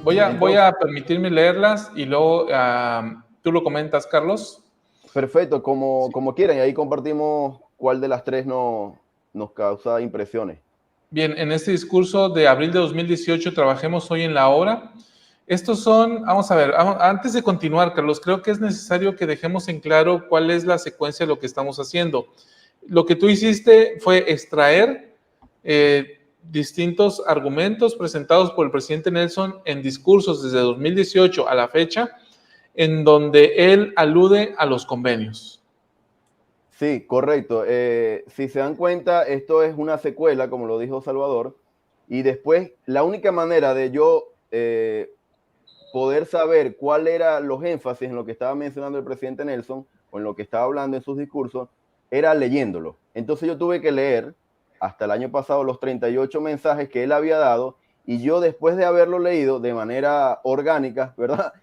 Voy a permitirme leerlas y luego tú lo comentas, Carlos. Perfecto, como quieran, y ahí compartimos cuál de las tres nos causa impresiones. Bien, en este discurso de abril de 2018, trabajemos hoy en la obra. Estos son, vamos a ver, antes de continuar, Carlos, creo que es necesario que dejemos en claro cuál es la secuencia de lo que estamos haciendo. Lo que tú hiciste fue extraer distintos argumentos presentados por el presidente Nelson en discursos desde 2018 a la fecha, en donde él alude a los convenios. Sí, correcto. Si se dan cuenta, esto es una secuela, como lo dijo Salvador, y después la única manera de yo poder saber cuál eran los énfasis en lo que estaba mencionando el presidente Nelson o en lo que estaba hablando en sus discursos, era leyéndolo. Entonces yo tuve que leer hasta el año pasado los 38 mensajes que él había dado, y yo, después de haberlo leído de manera orgánica, ¿verdad?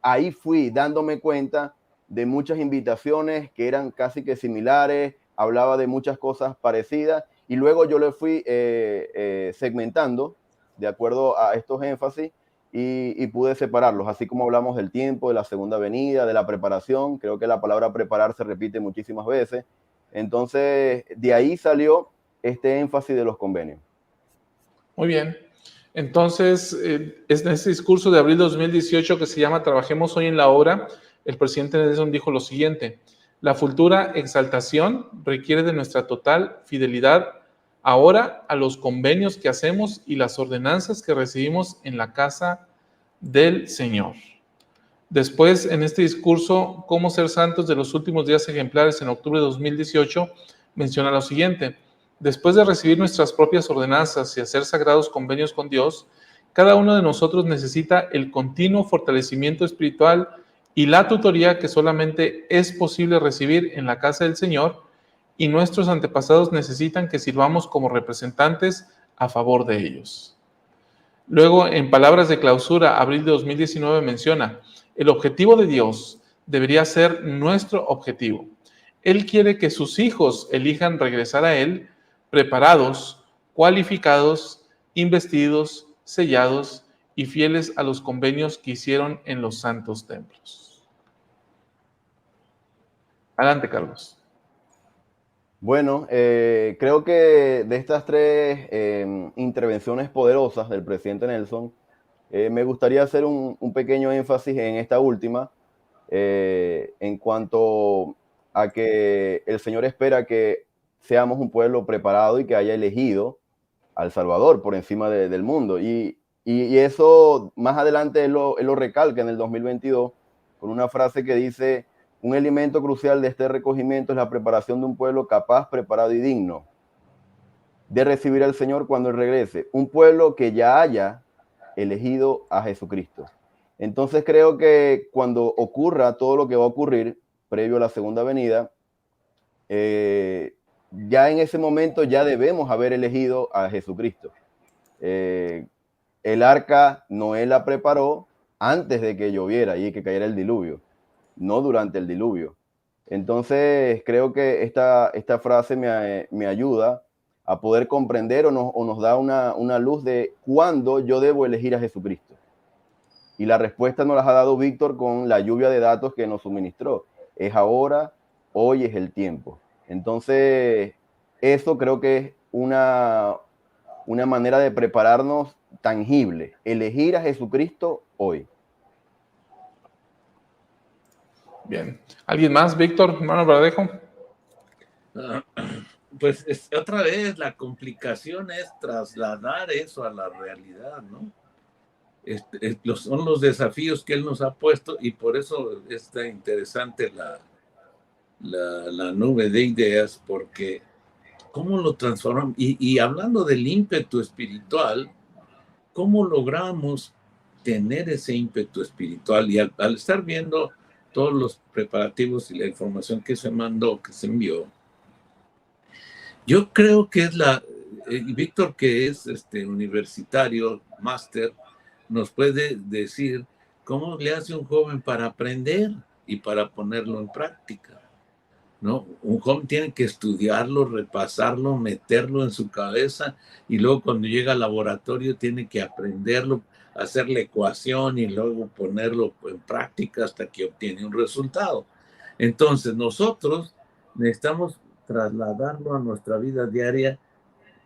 Ahí fui dándome cuenta de muchas invitaciones que eran casi que similares, hablaba de muchas cosas parecidas, y luego yo le fui segmentando de acuerdo a estos énfasis, y pude separarlos, así como hablamos del tiempo, de la segunda venida, de la preparación. Creo que la palabra preparar se repite muchísimas veces. Entonces, de ahí salió este énfasis de los convenios. Muy bien. Entonces, es en este discurso de abril de 2018 que se llama Trabajemos hoy en la obra, el presidente Nelson dijo lo siguiente: la futura exaltación requiere de nuestra total fidelidad ahora a los convenios que hacemos y las ordenanzas que recibimos en la casa del Señor. Después, en este discurso, Cómo ser santos de los últimos días ejemplares, en octubre de 2018, menciona lo siguiente: después de recibir nuestras propias ordenanzas y hacer sagrados convenios con Dios, cada uno de nosotros necesita el continuo fortalecimiento espiritual y la tutoría que solamente es posible recibir en la casa del Señor, y nuestros antepasados necesitan que sirvamos como representantes a favor de ellos. Luego, en palabras de clausura, abril de 2019, menciona: el objetivo de Dios debería ser nuestro objetivo. Él quiere que sus hijos elijan regresar a Él preparados, cualificados, investidos, sellados y fieles a los convenios que hicieron en los santos templos. Adelante, Carlos. Bueno, creo que de estas tres intervenciones poderosas del presidente Nelson, me gustaría hacer un pequeño énfasis en esta última, en cuanto a que el Señor espera que seamos un pueblo preparado y que haya elegido al Salvador por encima del mundo. Y eso más adelante él lo recalca en el 2022 con una frase que dice: un elemento crucial de este recogimiento es la preparación de un pueblo capaz, preparado y digno de recibir al Señor cuando Él regrese. Un pueblo que ya haya elegido a Jesucristo. Entonces creo que cuando ocurra todo lo que va a ocurrir previo a la segunda venida, ya en ese momento ya debemos haber elegido a Jesucristo. El arca Noé la preparó antes de que lloviera y que cayera el diluvio, no durante el diluvio. Entonces creo que esta frase me ayuda a poder comprender o nos da una luz de cuándo yo debo elegir a Jesucristo. Y la respuesta nos la ha dado Víctor con la lluvia de datos que nos suministró. Es ahora, hoy es el tiempo. Entonces, eso creo que es una manera de prepararnos tangible. Elegir a Jesucristo hoy. Bien. ¿Alguien más? Víctor, hermano Verdejo. Pues otra vez la complicación es trasladar eso a la realidad, ¿no? Son los desafíos que él nos ha puesto, y por eso está interesante la nube de ideas, porque cómo lo transformamos. Y hablando del ímpetu espiritual, ¿cómo logramos tener ese ímpetu espiritual? Y al estar viendo todos los preparativos y la información que se mandó, que se envió, yo creo que es Víctor, que es universitario, máster, nos puede decir cómo le hace un joven para aprender y para ponerlo en práctica, ¿no? Un joven tiene que estudiarlo, repasarlo, meterlo en su cabeza, y luego cuando llega al laboratorio tiene que aprenderlo, hacer la ecuación y luego ponerlo en práctica hasta que obtiene un resultado. Entonces nosotros necesitamos trasladarlo a nuestra vida diaria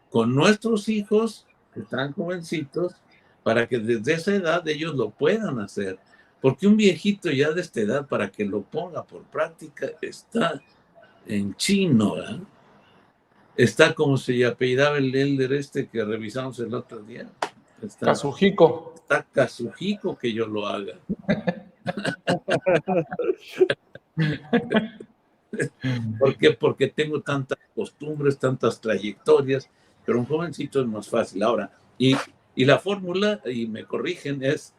con nuestros hijos que están jovencitos para que desde esa edad ellos lo puedan hacer. Porque un viejito ya de esta edad, para que lo ponga por práctica, está en chino, ¿verdad? Está como se apellidaba el elder este que revisamos el otro día. Kazuhiko. Está Kazuhiko que yo lo haga. ¿Por qué? Porque tengo tantas costumbres, tantas trayectorias, pero un jovencito es más fácil. Ahora, y la fórmula, y me corrigen, es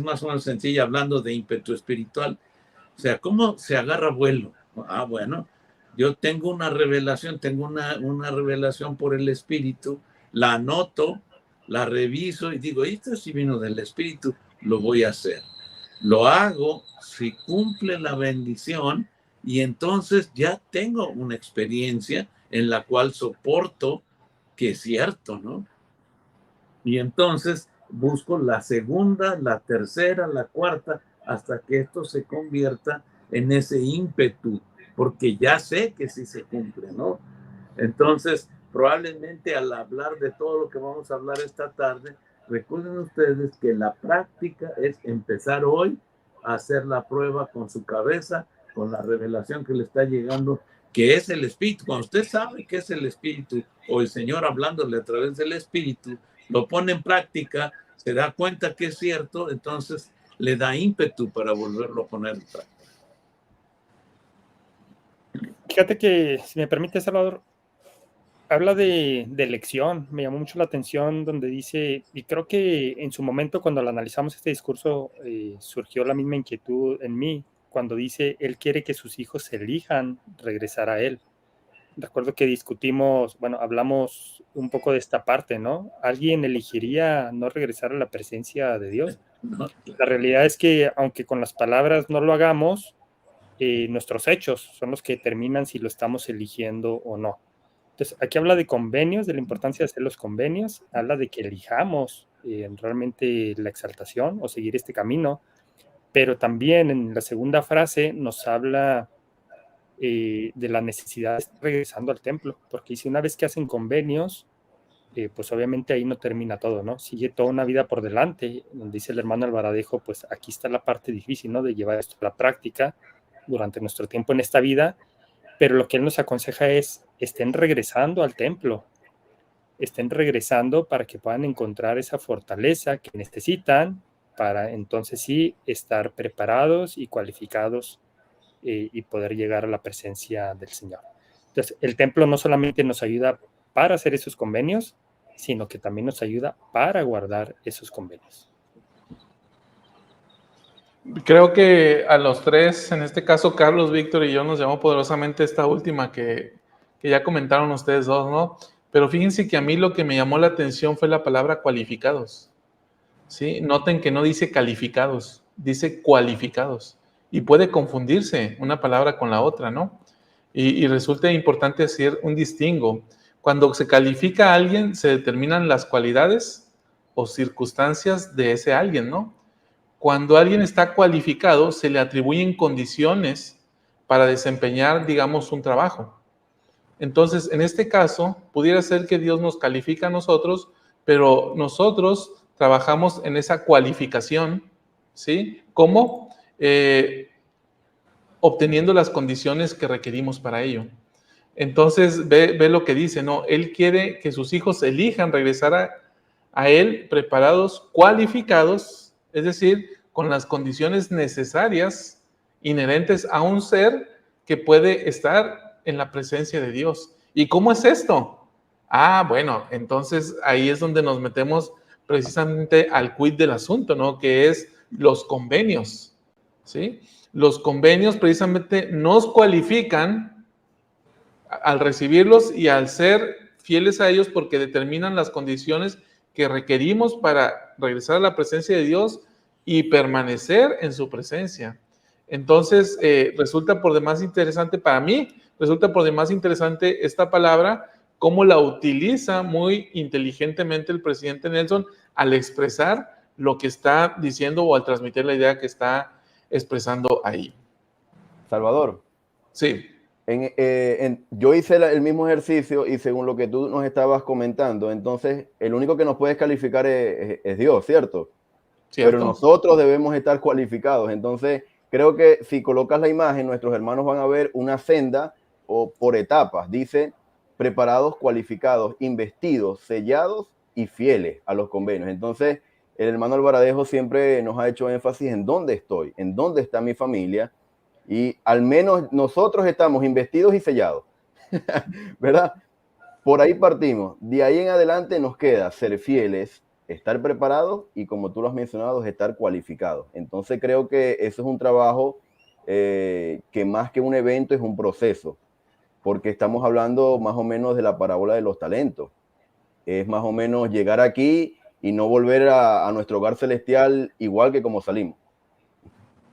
más o menos sencilla, hablando de ímpetu espiritual. O sea, ¿cómo se agarra vuelo? Ah, bueno, yo tengo una revelación, una revelación por el Espíritu, la anoto, la reviso y digo, esto sí vino del Espíritu, lo voy a hacer. Lo hago, si cumple la bendición, y entonces ya tengo una experiencia en la cual soporto que es cierto, ¿no? Y entonces busco la segunda, la tercera, la cuarta, hasta que esto se convierta en ese ímpetu, porque ya sé que sí se cumple, ¿no? Entonces, probablemente al hablar de todo lo que vamos a hablar esta tarde, recuerden ustedes que la práctica es empezar hoy a hacer la prueba con su cabeza, con la revelación que le está llegando, que es el Espíritu. Cuando usted sabe que es el Espíritu, o el Señor hablándole a través del Espíritu, lo pone en práctica, se da cuenta que es cierto, entonces le da ímpetu para volverlo a poner en práctica. Fíjate que, si me permite, Salvador, habla de elección. Me llamó mucho la atención donde dice, y creo que en su momento cuando lo analizamos este discurso, surgió la misma inquietud en mí, cuando dice, él quiere que sus hijos elijan regresar a él. Recuerdo que discutimos, bueno, hablamos un poco de esta parte, ¿no? ¿Alguien elegiría no regresar a la presencia de Dios? La realidad es que, aunque con las palabras no lo hagamos, nuestros hechos son los que determinan si lo estamos eligiendo o no. Entonces, aquí habla de convenios, de la importancia de hacer los convenios, habla de que elijamos realmente la exaltación o seguir este camino, pero también en la segunda frase nos habla de la necesidad de estar regresando al templo, porque si una vez que hacen convenios, pues obviamente ahí no termina todo, ¿no? Sigue toda una vida por delante, donde dice el hermano Alvaradejo, pues aquí está la parte difícil, ¿no? De llevar esto a la práctica durante nuestro tiempo en esta vida, pero lo que él nos aconseja es, estén regresando al templo, estén regresando para que puedan encontrar esa fortaleza que necesitan para entonces sí estar preparados y cualificados y poder llegar a la presencia del Señor. Entonces, el templo no solamente nos ayuda para hacer esos convenios, sino que también nos ayuda para guardar esos convenios. Creo que a los tres, en este caso Carlos, Víctor y yo, nos llamó poderosamente esta última que ya comentaron ustedes dos, ¿no? Pero fíjense que a mí lo que me llamó la atención fue la palabra cualificados, ¿sí? Noten que no dice calificados, dice cualificados. Y puede confundirse una palabra con la otra, ¿no? Y resulta importante hacer un distingo. Cuando se califica a alguien, se determinan las cualidades o circunstancias de ese alguien, ¿no? Cuando alguien está cualificado, se le atribuyen condiciones para desempeñar, digamos, un trabajo. Entonces, en este caso, pudiera ser que Dios nos califica a nosotros, pero nosotros trabajamos en esa cualificación, ¿sí? ¿Cómo? Obteniendo las condiciones que requerimos para ello. Entonces, ve lo que dice, ¿no? Él quiere que sus hijos elijan regresar a Él preparados, cualificados, es decir, con las condiciones necesarias, inherentes a un ser que puede estar en la presencia de Dios. ¿Y cómo es esto? Ah, bueno, entonces ahí es donde nos metemos precisamente al quid del asunto, ¿no? Que es los convenios, ¿sí? Los convenios precisamente nos cualifican al recibirlos y al ser fieles a ellos porque determinan las condiciones que requerimos para regresar a la presencia de Dios y permanecer en su presencia. Entonces, resulta por demás interesante para mí, resulta por demás interesante esta palabra, cómo la utiliza muy inteligentemente el presidente Nelson al expresar lo que está diciendo o al transmitir la idea que está expresando ahí. Salvador. Sí. Yo hice el mismo ejercicio y según lo que tú nos estabas comentando, entonces el único que nos puede calificar es Dios, ¿cierto? ¿Cierto? Pero nosotros debemos estar cualificados. Entonces creo que si colocas la imagen, nuestros hermanos van a ver una senda o por etapas. Dice preparados, cualificados, investidos, sellados y fieles a los convenios. Entonces el hermano Alvaradejo siempre nos ha hecho énfasis en dónde estoy, en dónde está mi familia. Y al menos nosotros estamos investidos y sellados, ¿verdad? Por ahí partimos. De ahí en adelante nos queda ser fieles, estar preparados y, como tú lo has mencionado, estar cualificados. Entonces creo que eso es un trabajo que más que un evento es un proceso, porque estamos hablando más o menos de la parábola de los talentos. Es más o menos llegar aquí y no volver a nuestro hogar celestial igual que como salimos.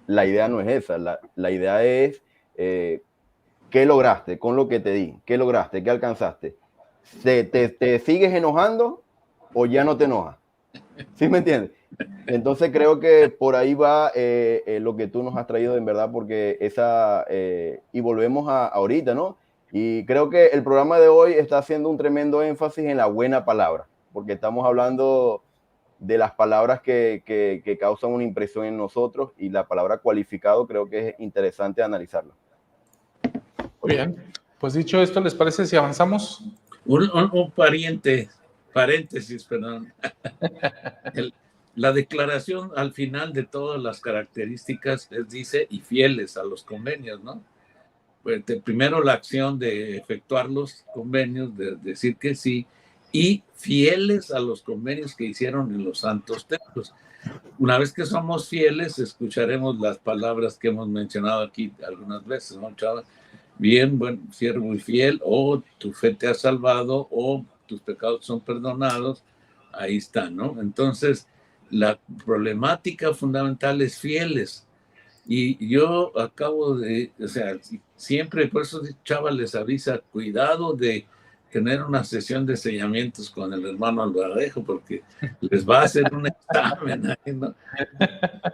La idea no es esa, la idea es ¿qué lograste con lo que te di? ¿Qué lograste? ¿Qué alcanzaste? ¿Te sigues enojando o ya no te enojas? ¿Sí me entiendes? Entonces creo que por ahí va lo que tú nos has traído en verdad, porque y volvemos a ahorita, ¿no? Y creo que el programa de hoy está haciendo un tremendo énfasis en la buena palabra, porque estamos hablando de las palabras que causan una impresión en nosotros, y la palabra cualificado creo que es interesante analizarla. Muy bien. Pues dicho esto, ¿les parece si avanzamos? Un paréntesis, perdón. La declaración al final de todas las características dice y fieles a los convenios, ¿no? Pues primero la acción de efectuar los convenios, de decir que sí, y fieles a los convenios que hicieron en los santos templos. Una vez que somos fieles, escucharemos las palabras que hemos mencionado aquí algunas veces, ¿no, Chava? Bien, buen siervo y fiel, o tu fe te ha salvado, o tus pecados son perdonados. Ahí está, ¿no? Entonces, la problemática fundamental es fieles. Y yo acabo de, o sea, siempre, por eso Chava les avisa, cuidado de tener una sesión de sellamientos con el hermano Alvaradejo, porque les va a hacer un examen ahí, ¿no?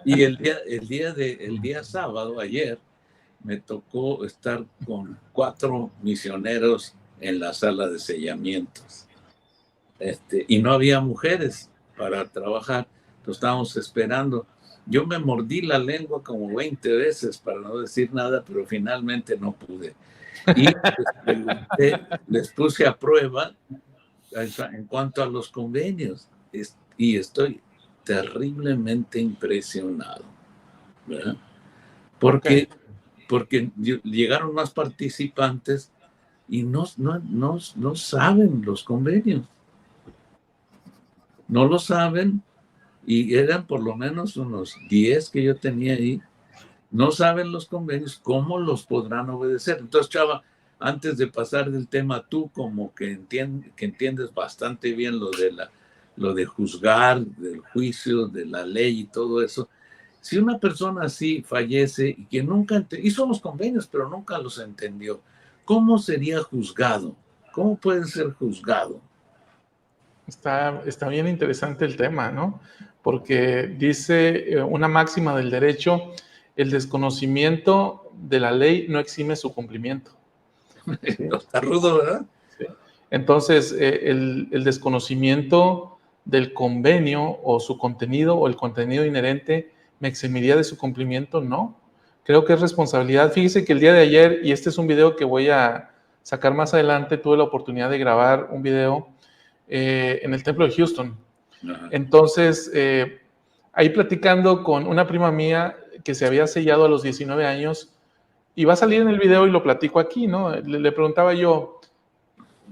Y el día sábado, ayer, me tocó estar con 4 misioneros en la sala de sellamientos. Y no había mujeres para trabajar, entonces estábamos esperando. Yo me mordí la lengua como 20 veces para no decir nada, pero finalmente no pude. Y les puse a prueba en cuanto a los convenios, y estoy terriblemente impresionado, ¿verdad? Porque llegaron más participantes y no saben los convenios. No lo saben, y eran por lo menos unos 10 que yo tenía ahí. No saben los convenios, ¿cómo los podrán obedecer? Entonces, Chava, antes de pasar del tema, tú como que entiendes bastante bien lo de juzgar, del juicio, de la ley y todo eso. Si una persona así fallece y que nunca hizo los convenios, pero nunca los entendió, ¿cómo sería juzgado? ¿Cómo puede ser juzgado? Está bien interesante el tema, ¿no? Porque dice una máxima del derecho: el desconocimiento de la ley no exime su cumplimiento. Está rudo, ¿verdad? Sí. Entonces, el desconocimiento del convenio o su contenido o el contenido inherente me eximiría de su cumplimiento, no. Creo que es responsabilidad. Fíjese que el día de ayer, y este es un video que voy a sacar más adelante, tuve la oportunidad de grabar un video en el templo de Houston. Ajá. Entonces, ahí platicando con una prima mía que se había sellado a los 19 años, y va a salir en el video y lo platico aquí, ¿no? Le preguntaba yo,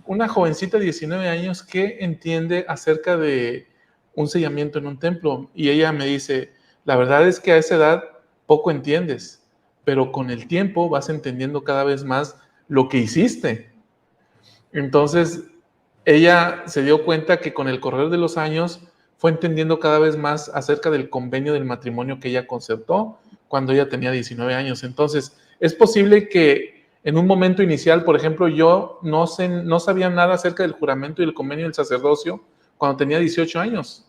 una jovencita de 19 años, ¿qué entiende acerca de un sellamiento en un templo? Y ella me dice, la verdad es que a esa edad poco entiendes, pero con el tiempo vas entendiendo cada vez más lo que hiciste. Entonces, ella se dio cuenta que con el correr de los años fue entendiendo cada vez más acerca del convenio del matrimonio que ella concertó cuando ella tenía 19 años. Entonces, es posible que en un momento inicial, por ejemplo, yo no sabía nada acerca del juramento y el convenio del sacerdocio cuando tenía 18 años.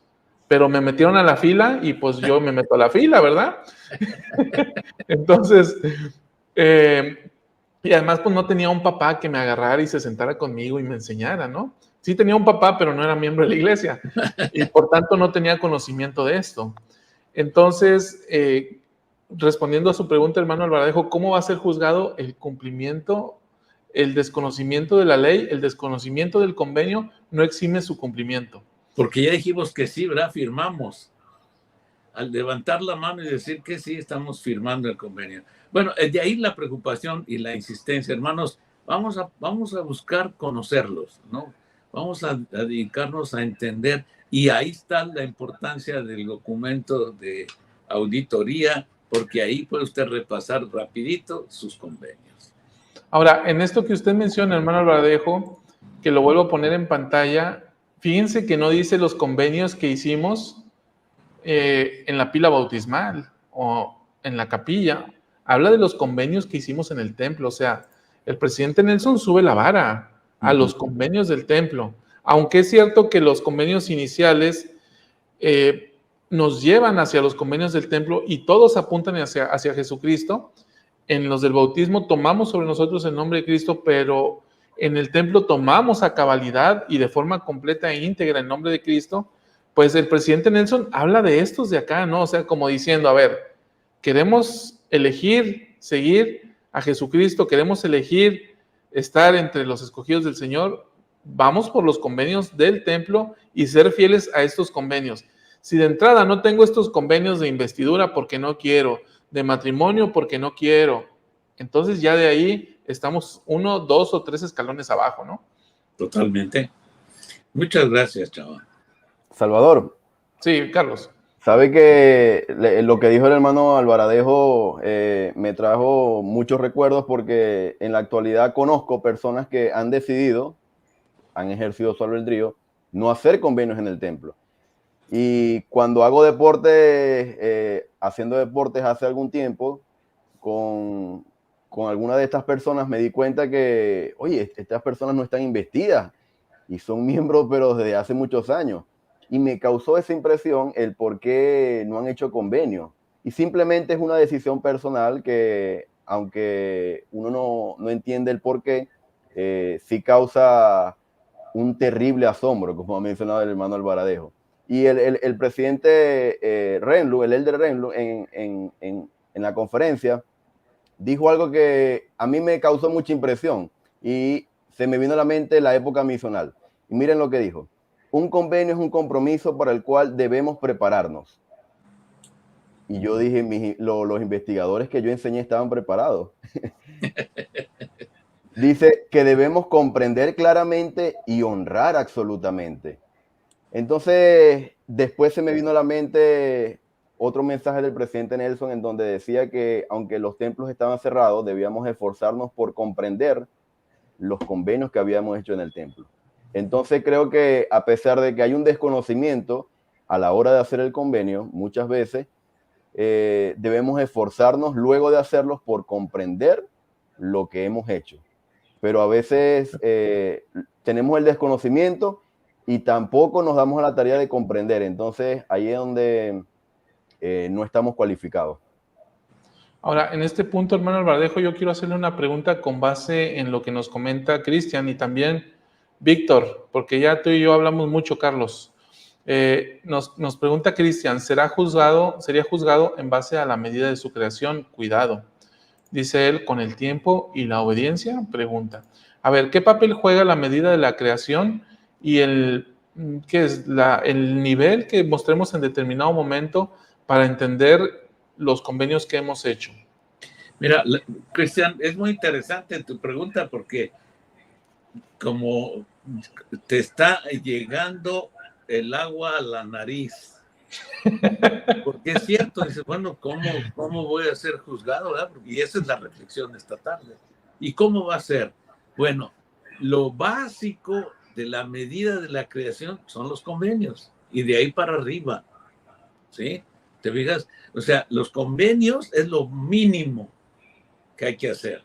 pero me metieron a la fila y pues yo me meto a la fila, ¿verdad? Entonces, y además pues no tenía un papá que me agarrara y se sentara conmigo y me enseñara, ¿no? Sí tenía un papá, pero no era miembro de la iglesia y por tanto no tenía conocimiento de esto. Entonces, respondiendo a su pregunta, hermano Alvaradejo, ¿cómo va a ser juzgado el cumplimiento, el desconocimiento de la ley, el desconocimiento del convenio no exime su cumplimiento? Porque ya dijimos que sí, ¿verdad? Firmamos. Al levantar la mano y decir que sí, estamos firmando el convenio. Bueno, de ahí la preocupación y la insistencia, hermanos, vamos a buscar conocerlos, ¿no? Vamos a dedicarnos a entender, y ahí está la importancia del documento de auditoría, porque ahí puede usted repasar rapidito sus convenios. Ahora, en esto que usted menciona, hermano Alvaradejo, que lo vuelvo a poner en pantalla, fíjense que no dice los convenios que hicimos en la pila bautismal o en la capilla. Habla de los convenios que hicimos en el templo. O sea, el presidente Nelson sube la vara a los convenios del templo. Aunque es cierto que los convenios iniciales nos llevan hacia los convenios del templo y todos apuntan hacia Jesucristo. En los del bautismo tomamos sobre nosotros el nombre de Cristo, pero en el templo tomamos a cabalidad y de forma completa e íntegra el nombre de Cristo. Pues el presidente Nelson habla de estos de acá, ¿no? O sea, como diciendo, a ver, queremos elegir seguir a Jesucristo, queremos elegir estar entre los escogidos del Señor, vamos por los convenios del templo y ser fieles a estos convenios. Si de entrada no tengo estos convenios de investidura porque no quiero, de matrimonio porque no quiero, entonces ya de ahí estamos 1, 2 o 3 escalones abajo, ¿no? Totalmente. Muchas gracias, chaval. Salvador. Sí, Carlos. Sabe que lo que dijo el hermano Alvaradejo me trajo muchos recuerdos porque en la actualidad conozco personas que han decidido, han ejercido su albedrío, no hacer convenios en el templo. Y cuando hago deportes, haciendo deportes hace algún tiempo, con alguna de estas personas me di cuenta que, oye, estas personas no están investidas y son miembros, pero desde hace muchos años. Y me causó esa impresión el por qué no han hecho convenio. Y simplemente es una decisión personal que, aunque uno no entiende el por qué, sí causa un terrible asombro, como ha mencionado el hermano Alvaradejo. Y el presidente Renlu, el elder Renlu, en la conferencia, dijo algo que a mí me causó mucha impresión y se me vino a la mente la época misional. Y miren lo que dijo. Un convenio es un compromiso para el cual debemos prepararnos. Y yo dije, los investigadores que yo enseñé estaban preparados. Dice que debemos comprender claramente y honrar absolutamente. Entonces, después se me vino a la mente otro mensaje del presidente Nelson en donde decía que aunque los templos estaban cerrados, debíamos esforzarnos por comprender los convenios que habíamos hecho en el templo. Entonces creo que a pesar de que hay un desconocimiento a la hora de hacer el convenio, muchas veces debemos esforzarnos luego de hacerlos por comprender lo que hemos hecho. Pero a veces tenemos el desconocimiento y tampoco nos damos a la tarea de comprender. Entonces ahí es donde no estamos cualificados. Ahora, en este punto, hermano Alvaradejo, yo quiero hacerle una pregunta con base en lo que nos comenta Cristian y también Víctor, porque ya tú y yo hablamos mucho, Carlos. Nos pregunta Cristian, ¿sería juzgado en base a la medida de su creación? Cuidado. Dice él, ¿con el tiempo y la obediencia? Pregunta. A ver, ¿qué papel juega la medida de la creación y el nivel que mostremos en determinado momento para entender los convenios que hemos hecho? Mira, Cristian, es muy interesante tu pregunta porque como te está llegando el agua a la nariz. Porque es cierto, dices, bueno, ¿cómo voy a ser juzgado? ¿Verdad? Y esa es la reflexión de esta tarde. ¿Y cómo va a ser? Bueno, lo básico de la medida de la creación son los convenios y de ahí para arriba, ¿sí? ¿Te fijas? O sea, los convenios es lo mínimo que hay que hacer.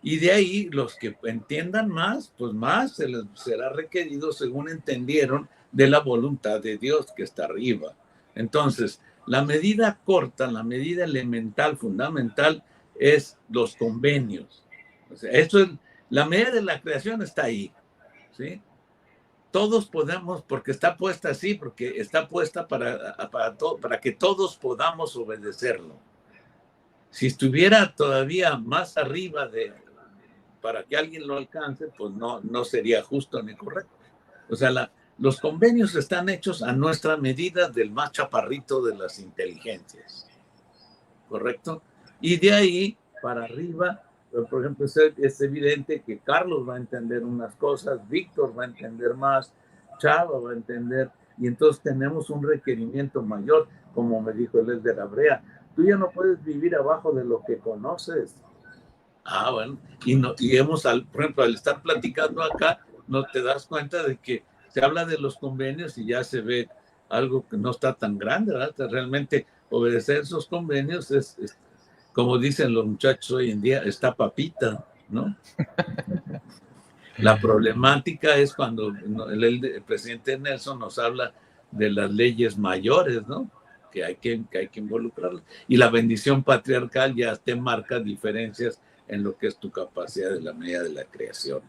Y de ahí los que entiendan más, pues más se les será requerido según entendieron de la voluntad de Dios que está arriba. Entonces, la medida corta, la medida elemental, fundamental, es los convenios. O sea, esto es, la medida de la creación está ahí, ¿sí? Todos podemos, porque está puesta así, porque está puesta para que todos podamos obedecerlo. Si estuviera todavía más arriba para que alguien lo alcance, pues no sería justo ni correcto. O sea, los convenios están hechos a nuestra medida del más chaparrito de las inteligencias, ¿correcto? Y de ahí para arriba, por ejemplo, es evidente que Carlos va a entender unas cosas, Víctor va a entender más, Chava va a entender, y entonces tenemos un requerimiento mayor, como me dijo el de la Brea, tú ya no puedes vivir abajo de lo que conoces. Ah, bueno, por ejemplo, al estar platicando acá, no te das cuenta de que se habla de los convenios y ya se ve algo que no está tan grande, ¿verdad? Realmente obedecer esos convenios es, como dicen los muchachos hoy en día, está papita, ¿no? La problemática es cuando el presidente Nelson nos habla de las leyes mayores, ¿no? Que hay que involucrarlas. Y la bendición patriarcal ya te marca diferencias en lo que es tu capacidad de la medida de la creación.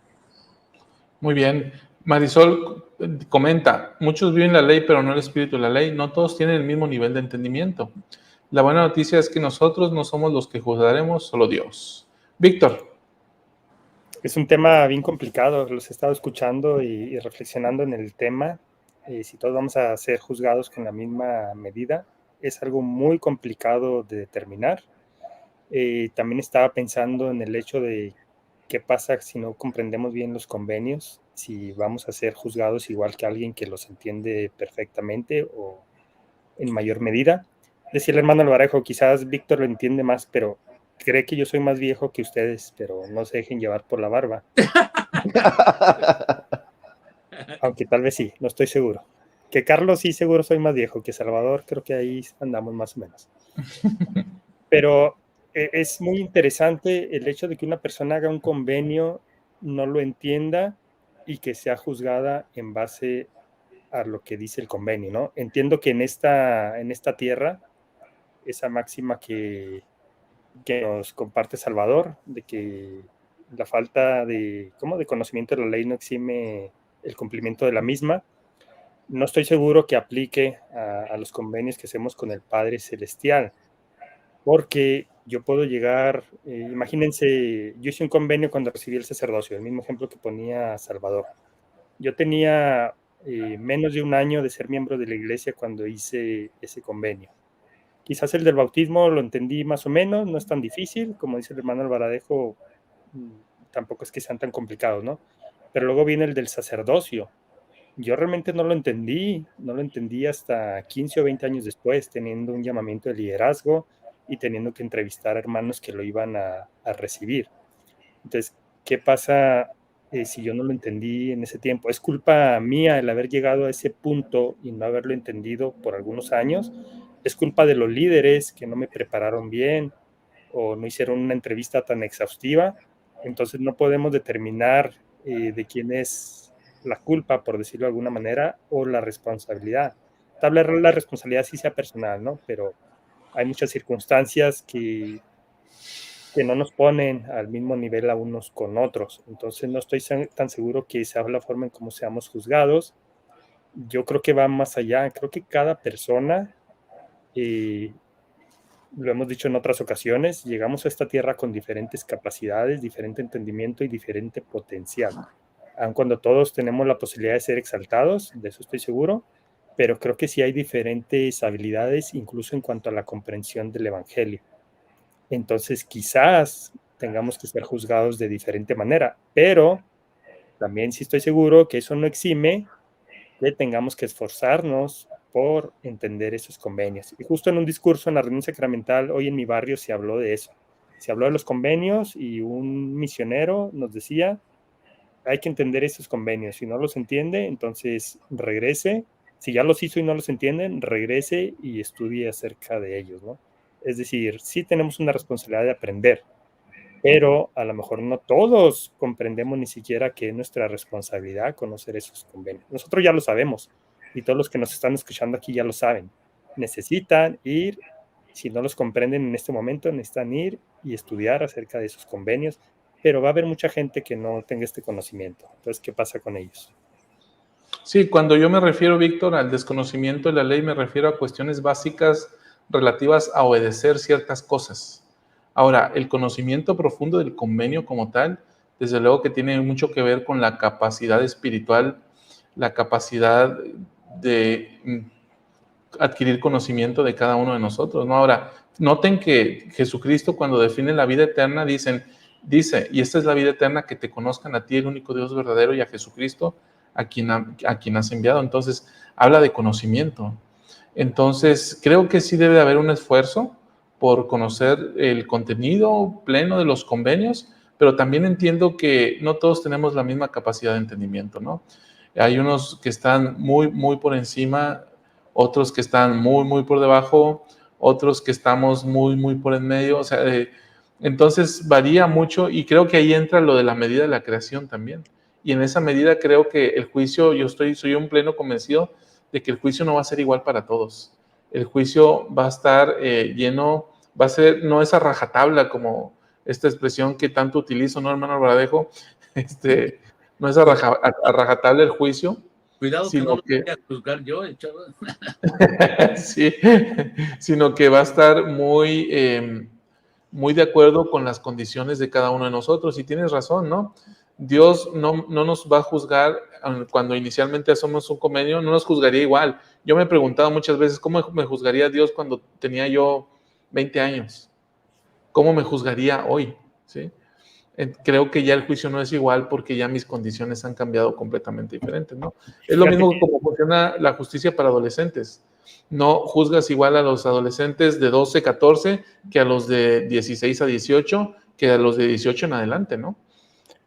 Muy bien. Marisol comenta, muchos viven la ley, pero no el espíritu de la ley. No todos tienen el mismo nivel de entendimiento. La buena noticia es que nosotros no somos los que juzgaremos, solo Dios. Víctor. Es un tema bien complicado, los he estado escuchando y reflexionando en el tema. Si todos vamos a ser juzgados con la misma medida, es algo muy complicado de determinar. También estaba pensando en el hecho de qué pasa si no comprendemos bien los convenios, si vamos a ser juzgados igual que alguien que los entiende perfectamente o en mayor medida. Decía el hermano Alvarejo, quizás Víctor lo entiende más, pero cree que yo soy más viejo que ustedes, pero no se dejen llevar por la barba. Aunque tal vez sí, no estoy seguro. Que Carlos sí seguro soy más viejo, que Salvador creo que ahí andamos más o menos. Pero es muy interesante el hecho de que una persona haga un convenio, no lo entienda y que sea juzgada en base a lo que dice el convenio, ¿no? Entiendo que en esta tierra, esa máxima que nos comparte Salvador, de que la falta de conocimiento de la ley no exime el cumplimiento de la misma, no estoy seguro que aplique a los convenios que hacemos con el Padre Celestial, porque yo puedo llegar, imagínense, yo hice un convenio cuando recibí el sacerdocio, el mismo ejemplo que ponía Salvador. Yo tenía menos de un año de ser miembro de la iglesia cuando hice ese convenio. Quizás el del bautismo lo entendí más o menos, no es tan difícil, como dice el hermano Alvaradejo, tampoco es que sean tan complicados, ¿no? Pero luego viene el del sacerdocio. Yo realmente no lo entendí hasta 15 o 20 años después, teniendo un llamamiento de liderazgo y teniendo que entrevistar a hermanos que lo iban a recibir. Entonces, ¿qué pasa si yo no lo entendí en ese tiempo? ¿Es culpa mía el haber llegado a ese punto y no haberlo entendido por algunos años? ¿Es culpa de los líderes que no me prepararon bien o no hicieron una entrevista tan exhaustiva? Entonces no podemos determinar de quién es la culpa, por decirlo de alguna manera, o la responsabilidad. Tal vez la responsabilidad sí sea personal, ¿no? Pero hay muchas circunstancias que no nos ponen al mismo nivel a unos con otros. Entonces no estoy tan seguro que sea la forma en cómo seamos juzgados. Yo creo que va más allá. Creo que cada persona, lo hemos dicho en otras ocasiones, llegamos a esta tierra con diferentes capacidades, diferente entendimiento y diferente potencial. Aun cuando todos tenemos la posibilidad de ser exaltados, de eso estoy seguro, pero creo que sí hay diferentes habilidades, incluso en cuanto a la comprensión del Evangelio. Entonces quizás tengamos que ser juzgados de diferente manera, pero también sí estoy seguro que eso no exime que tengamos que esforzarnos por entender esos convenios. Y justo en un discurso en la reunión sacramental, hoy en mi barrio se habló de eso. Se habló de los convenios y un misionero nos decía, hay que entender esos convenios. Si no los entiende, entonces regrese. Si ya los hizo y no los entienden, regrese y estudie acerca de ellos, ¿no? Es decir, sí tenemos una responsabilidad de aprender, pero a lo mejor no todos comprendemos ni siquiera que es nuestra responsabilidad conocer esos convenios. Nosotros ya lo sabemos y todos los que nos están escuchando aquí ya lo saben. Necesitan ir, si no los comprenden en este momento, necesitan ir y estudiar acerca de esos convenios, pero va a haber mucha gente que no tenga este conocimiento. Entonces, ¿qué pasa con ellos? Sí, cuando yo me refiero, Víctor, al desconocimiento de la ley, me refiero a cuestiones básicas relativas a obedecer ciertas cosas. Ahora, el conocimiento profundo del convenio como tal, desde luego que tiene mucho que ver con la capacidad espiritual, la capacidad de adquirir conocimiento de cada uno de nosotros, ¿no? Ahora, noten que Jesucristo, cuando define la vida eterna, dice, y esta es la vida eterna, que te conozcan a ti, el único Dios verdadero, y a Jesucristo, a quien has enviado. Entonces, habla de conocimiento. Entonces, creo que sí debe haber un esfuerzo por conocer el contenido pleno de los convenios, pero también entiendo que no todos tenemos la misma capacidad de entendimiento, ¿no? Hay unos que están muy, muy por encima, otros que están muy, muy por debajo, otros que estamos muy, muy por en medio. O sea, entonces varía mucho, y creo que ahí entra lo de la medida de la creación también. Y en esa medida creo que el juicio, soy un pleno convencido de que el juicio no va a ser igual para todos. El juicio va a estar lleno, va a ser, no esa rajatabla como esta expresión que tanto utilizo, ¿no, hermano Alvaradejo? No es a rajatabla el juicio, Cuidado que no sino lo voy a juzgar yo, chaval. sí, sino que va a estar muy de acuerdo con las condiciones de cada uno de nosotros. Y tienes razón, ¿no? Dios no nos va a juzgar cuando inicialmente hacemos un convenio, no nos juzgaría igual. Yo me he preguntado muchas veces, ¿cómo me juzgaría Dios cuando tenía yo 20 años? ¿Cómo me juzgaría hoy? ¿Sí? Creo que ya el juicio no es igual porque ya mis condiciones han cambiado completamente diferentes, ¿no? Es lo mismo como funciona la justicia para adolescentes. No juzgas igual a los adolescentes de 12, 14 que a los de 16 a 18, que a los de 18 en adelante, ¿no?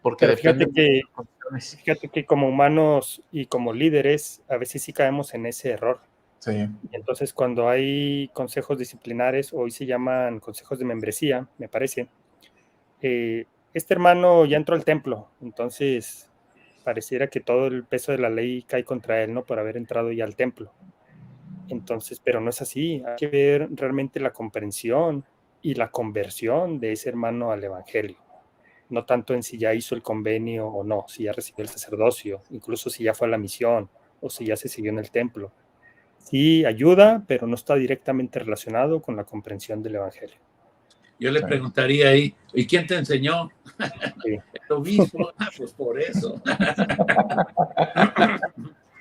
Porque pero depende de las condiciones. fíjate que como humanos y como líderes a veces sí caemos en ese error. Sí. Y entonces cuando hay consejos disciplinares, hoy se llaman consejos de membresía, me parece, este hermano ya entró al templo, entonces pareciera que todo el peso de la ley cae contra él, ¿no? Por haber entrado ya al templo. Entonces, pero no es así, hay que ver realmente la comprensión y la conversión de ese hermano al evangelio. No tanto en si ya hizo el convenio o no, si ya recibió el sacerdocio, incluso si ya fue a la misión o si ya se siguió en el templo. Sí ayuda, pero no está directamente relacionado con la comprensión del evangelio. Yo le preguntaría ahí, ¿y quién te enseñó? Sí. El obispo. Pues por eso.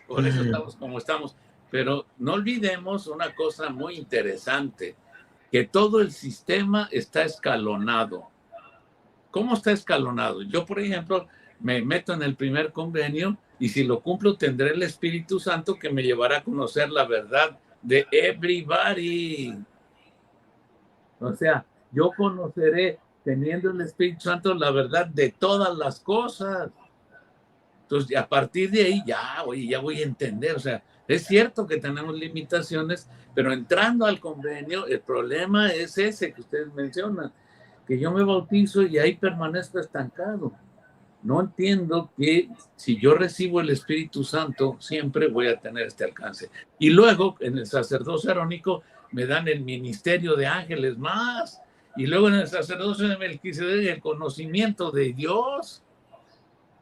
Por eso estamos como estamos. Pero no olvidemos una cosa muy interesante, que todo el sistema está escalonado. ¿Cómo está escalonado? Yo, por ejemplo, me meto en el primer convenio y si lo cumplo tendré el Espíritu Santo que me llevará a conocer la verdad de everybody. O sea, yo conoceré, teniendo el Espíritu Santo, la verdad de todas las cosas. Entonces, a partir de ahí ya voy a entender. O sea, es cierto que tenemos limitaciones, pero entrando al convenio, el problema es ese que ustedes mencionan, que yo me bautizo y ahí permanezco estancado. No entiendo que si yo recibo el Espíritu Santo, siempre voy a tener este alcance. Y luego, en el sacerdocio arónico, me dan el ministerio de ángeles más. Y luego en el sacerdocio de Melquisedec, el conocimiento de Dios.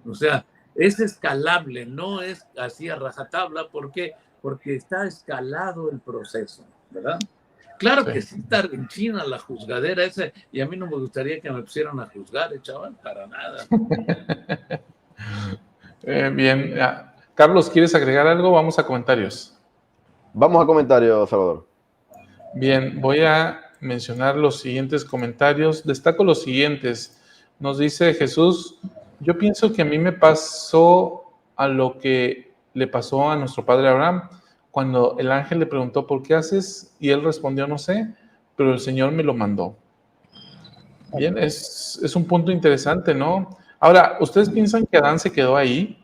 O sea, es escalable, no es así a rajatabla. ¿Por qué? Porque está escalado el proceso, ¿verdad? Claro que sí está en China la juzgadera esa, y a mí no me gustaría que me pusieran a juzgar, chaval, para nada. Bien. Carlos, ¿quieres agregar algo? Vamos a comentarios. Vamos a comentarios, Salvador. Bien, voy a mencionar los siguientes comentarios. Destaco los siguientes. Nos dice Jesús, yo pienso que a mí me pasó a lo que le pasó a nuestro padre Abraham, cuando el ángel le preguntó, ¿por qué haces? Y él respondió, no sé, pero el Señor me lo mandó. Bien, es un punto interesante, ¿no? Ahora, ¿ustedes piensan que Adán se quedó ahí?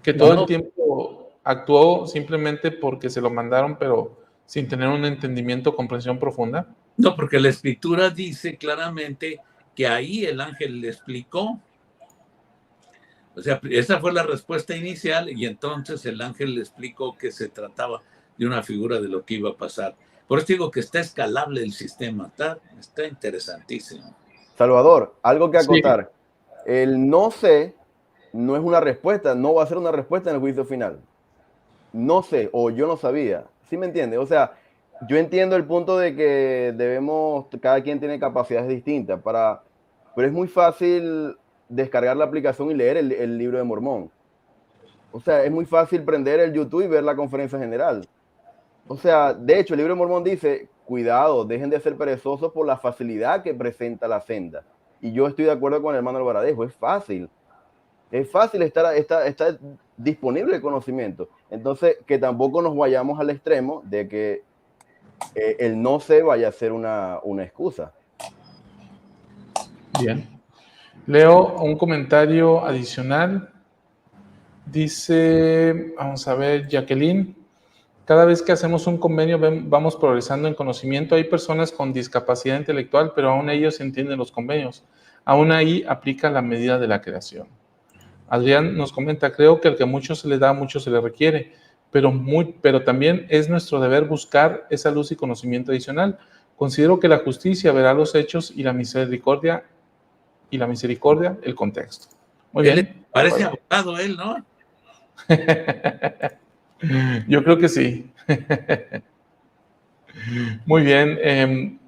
Que todo el tiempo actuó simplemente porque se lo mandaron, pero sin tener un entendimiento, comprensión profunda? No, porque la escritura dice claramente que ahí el ángel le explicó. O sea, esa fue la respuesta inicial y entonces el ángel le explicó que se trataba de una figura de lo que iba a pasar. Por eso digo que está escalable el sistema, está interesantísimo. Salvador, algo que Sí. acotar. El no sé no es una respuesta, no va a ser una respuesta en el juicio final. No sé, o yo no sabía. ¿Sí me entiende? O sea, yo entiendo el punto de que debemos, cada quien tiene capacidades distintas, pero es muy fácil descargar la aplicación y leer el libro de Mormón. O sea, es muy fácil prender el YouTube y ver la conferencia general. O sea, de hecho, el libro de Mormón dice, cuidado, dejen de ser perezosos por la facilidad que presenta la senda. Y yo estoy de acuerdo con el hermano Alvaradejo, es fácil estar disponible el conocimiento. Entonces, que tampoco nos vayamos al extremo de que el no sé vaya a ser una excusa. Bien. Leo un comentario adicional. Dice, vamos a ver, Jacqueline, cada vez que hacemos un convenio vamos progresando en conocimiento. Hay personas con discapacidad intelectual, pero aún ellos entienden los convenios. Aún ahí aplica la medida de la creación. Adrián nos comenta, creo que al que mucho se le da, mucho se le requiere, pero también es nuestro deber buscar esa luz y conocimiento adicional. Considero que la justicia verá los hechos y la misericordia, el contexto. Muy bien. Parece abogado él, ¿no? Yo creo que sí. Muy bien.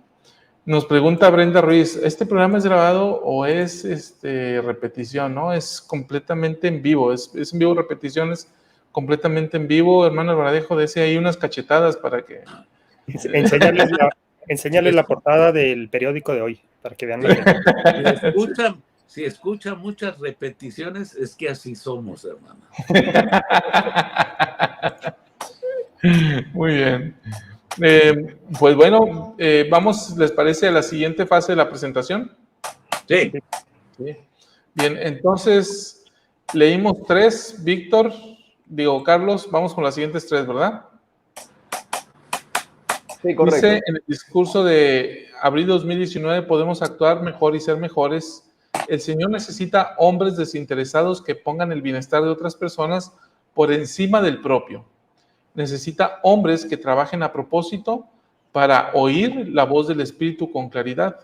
Nos pregunta Brenda Ruiz, ¿este programa es grabado o es repetición? No, es completamente en vivo. Es en vivo, repeticiones completamente en vivo. Hermano Alvaradejo, dese ahí unas cachetadas para que... Enséñales la portada del periódico de hoy, para que vean la gente. Si escucha muchas repeticiones, es que así somos, hermano. Muy bien. Pues bueno, vamos, ¿les parece a la siguiente fase de la presentación? Sí. Sí. Bien, entonces leímos 3, Víctor, Carlos, vamos con las siguientes 3, ¿verdad? Sí, correcto. Dice en el discurso de abril 2019, podemos actuar mejor y ser mejores. El Señor necesita hombres desinteresados que pongan el bienestar de otras personas por encima del propio. Necesita hombres que trabajen a propósito para oír la voz del Espíritu con claridad.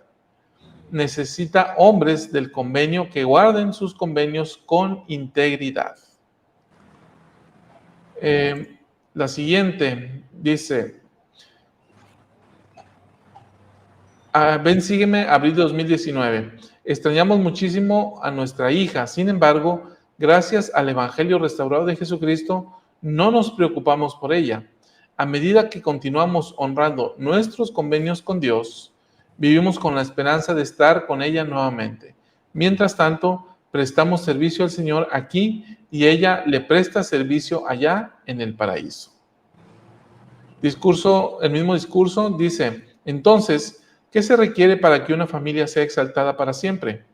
Necesita hombres del convenio que guarden sus convenios con integridad. La siguiente dice, ven, sígueme, abril de 2019. Extrañamos muchísimo a nuestra hija, sin embargo, gracias al Evangelio restaurado de Jesucristo, no nos preocupamos por ella. A medida que continuamos honrando nuestros convenios con Dios, vivimos con la esperanza de estar con ella nuevamente. Mientras tanto, prestamos servicio al Señor aquí y ella le presta servicio allá en el paraíso. El mismo discurso dice, entonces, ¿qué se requiere para que una familia sea exaltada para siempre?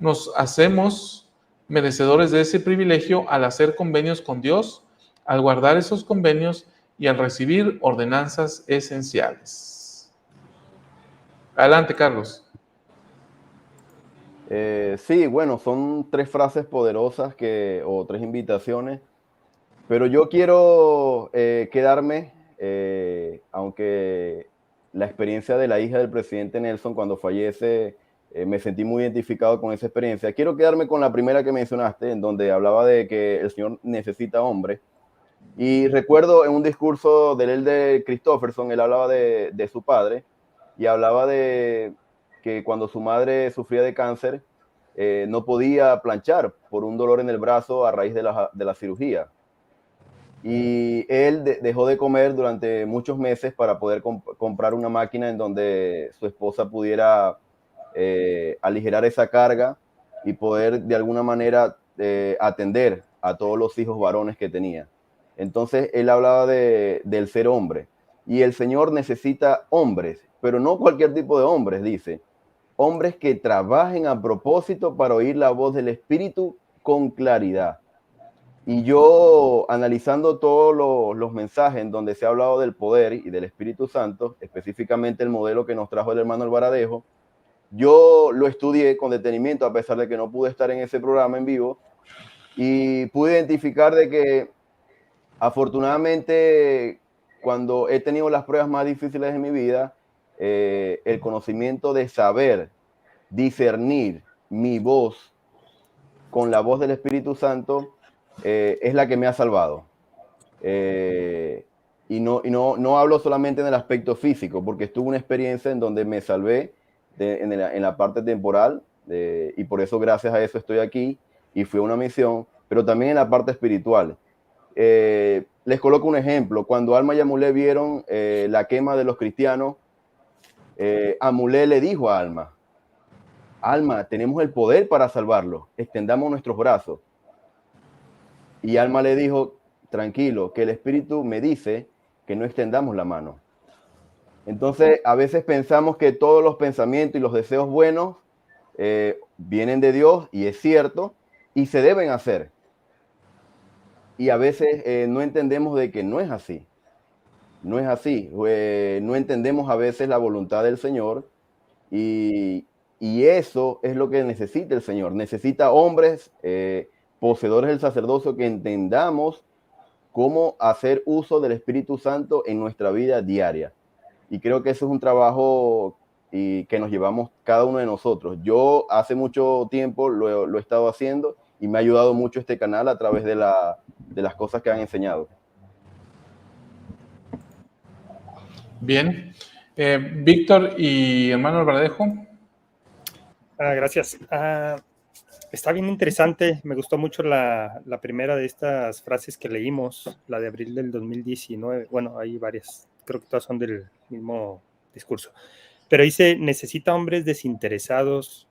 Nos hacemos merecedores de ese privilegio al hacer convenios con Dios, al guardar esos convenios y al recibir ordenanzas esenciales. Adelante, Carlos. Sí, bueno, son 3 frases poderosas o 3 invitaciones, pero yo quiero quedarme, aunque la experiencia de la hija del presidente Nelson cuando fallece, me sentí muy identificado con esa experiencia. Quiero quedarme con la primera que mencionaste, en donde hablaba de que el Señor necesita hombres. Y recuerdo en un discurso del elder Christofferson, él hablaba de su padre y hablaba de que cuando su madre sufría de cáncer, no podía planchar por un dolor en el brazo a raíz de la cirugía. Y él dejó de comer durante muchos meses para poder comprar una máquina en donde su esposa pudiera aligerar esa carga y poder de alguna manera atender a todos los hijos varones que tenía. Entonces él hablaba del ser hombre. Y el Señor necesita hombres, pero no cualquier tipo de hombres, dice. Hombres que trabajen a propósito para oír la voz del Espíritu con claridad. Y yo, analizando todos los mensajes en donde se ha hablado del poder y del Espíritu Santo, específicamente el modelo que nos trajo el hermano Alvaradejo, yo lo estudié con detenimiento, a pesar de que no pude estar en ese programa en vivo, y pude identificar de que afortunadamente cuando he tenido las pruebas más difíciles de mi vida, el conocimiento de saber discernir mi voz con la voz del Espíritu Santo es la que me ha salvado. Y no hablo solamente en el aspecto físico, porque estuve una experiencia en donde me salvé en la parte temporal, y por eso, gracias a eso, estoy aquí y fui a una misión, pero también en la parte espiritual. Les coloco un ejemplo. Cuando Alma y Amulé vieron la quema de los cristianos, Amulé le dijo a Alma: Alma, tenemos el poder para salvarlo, extendamos nuestros brazos. Y Alma le dijo: tranquilo, que el Espíritu me dice que no extendamos la mano. Entonces, a veces pensamos que todos los pensamientos y los deseos buenos vienen de Dios, y es cierto, y se deben hacer. Y a veces no entendemos de que no es así. No es así. No entendemos a veces la voluntad del Señor, y eso es lo que necesita el Señor. Necesita hombres poseedores del sacerdocio que entendamos cómo hacer uso del Espíritu Santo en nuestra vida diaria. Y creo que eso es un trabajo que nos llevamos cada uno de nosotros. Yo hace mucho tiempo lo he estado haciendo, y me ha ayudado mucho este canal a través de las cosas que han enseñado. Bien. Víctor y hermano Alvaradejo. Gracias. Está bien interesante. Me gustó mucho la primera de estas frases que leímos, la de abril del 2019. Bueno, hay varias. Creo que todas son del mismo discurso. Pero dice: necesita hombres desinteresados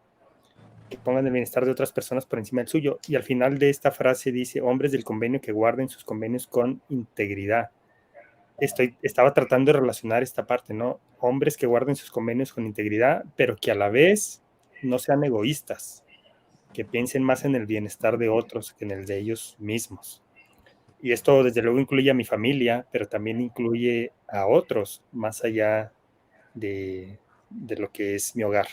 que pongan el bienestar de otras personas por encima del suyo. Y al final de esta frase dice: hombres del convenio que guarden sus convenios con integridad. Estaba tratando de relacionar esta parte, ¿no? Hombres que guarden sus convenios con integridad, pero que a la vez no sean egoístas, que piensen más en el bienestar de otros que en el de ellos mismos. Y esto desde luego incluye a mi familia, pero también incluye a otros más allá de lo que es mi hogar.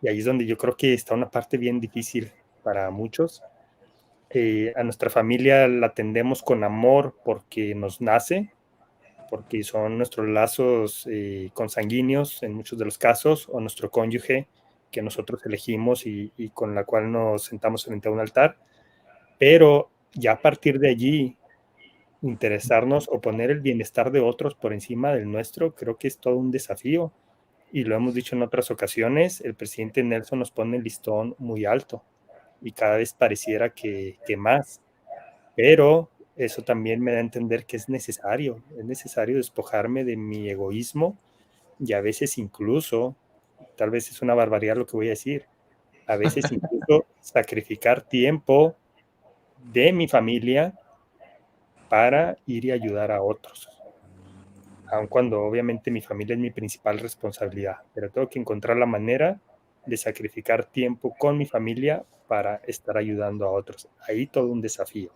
Y ahí es donde yo creo que está una parte bien difícil para muchos. A nuestra familia la atendemos con amor porque nos nace, porque son nuestros lazos consanguíneos en muchos de los casos, o nuestro cónyuge que nosotros elegimos y con la cual nos sentamos frente a un altar. Pero ya a partir de allí, interesarnos o poner el bienestar de otros por encima del nuestro, creo que es todo un desafío. Y lo hemos dicho en otras ocasiones, el presidente Nelson nos pone el listón muy alto y cada vez pareciera que más. Pero eso también me da a entender que es necesario despojarme de mi egoísmo, y a veces incluso, tal vez es una barbaridad lo que voy a decir, a veces incluso sacrificar tiempo de mi familia para ir y ayudar a otros, aun cuando obviamente mi familia es mi principal responsabilidad, pero tengo que encontrar la manera de sacrificar tiempo con mi familia para estar ayudando a otros. Ahí todo un desafío.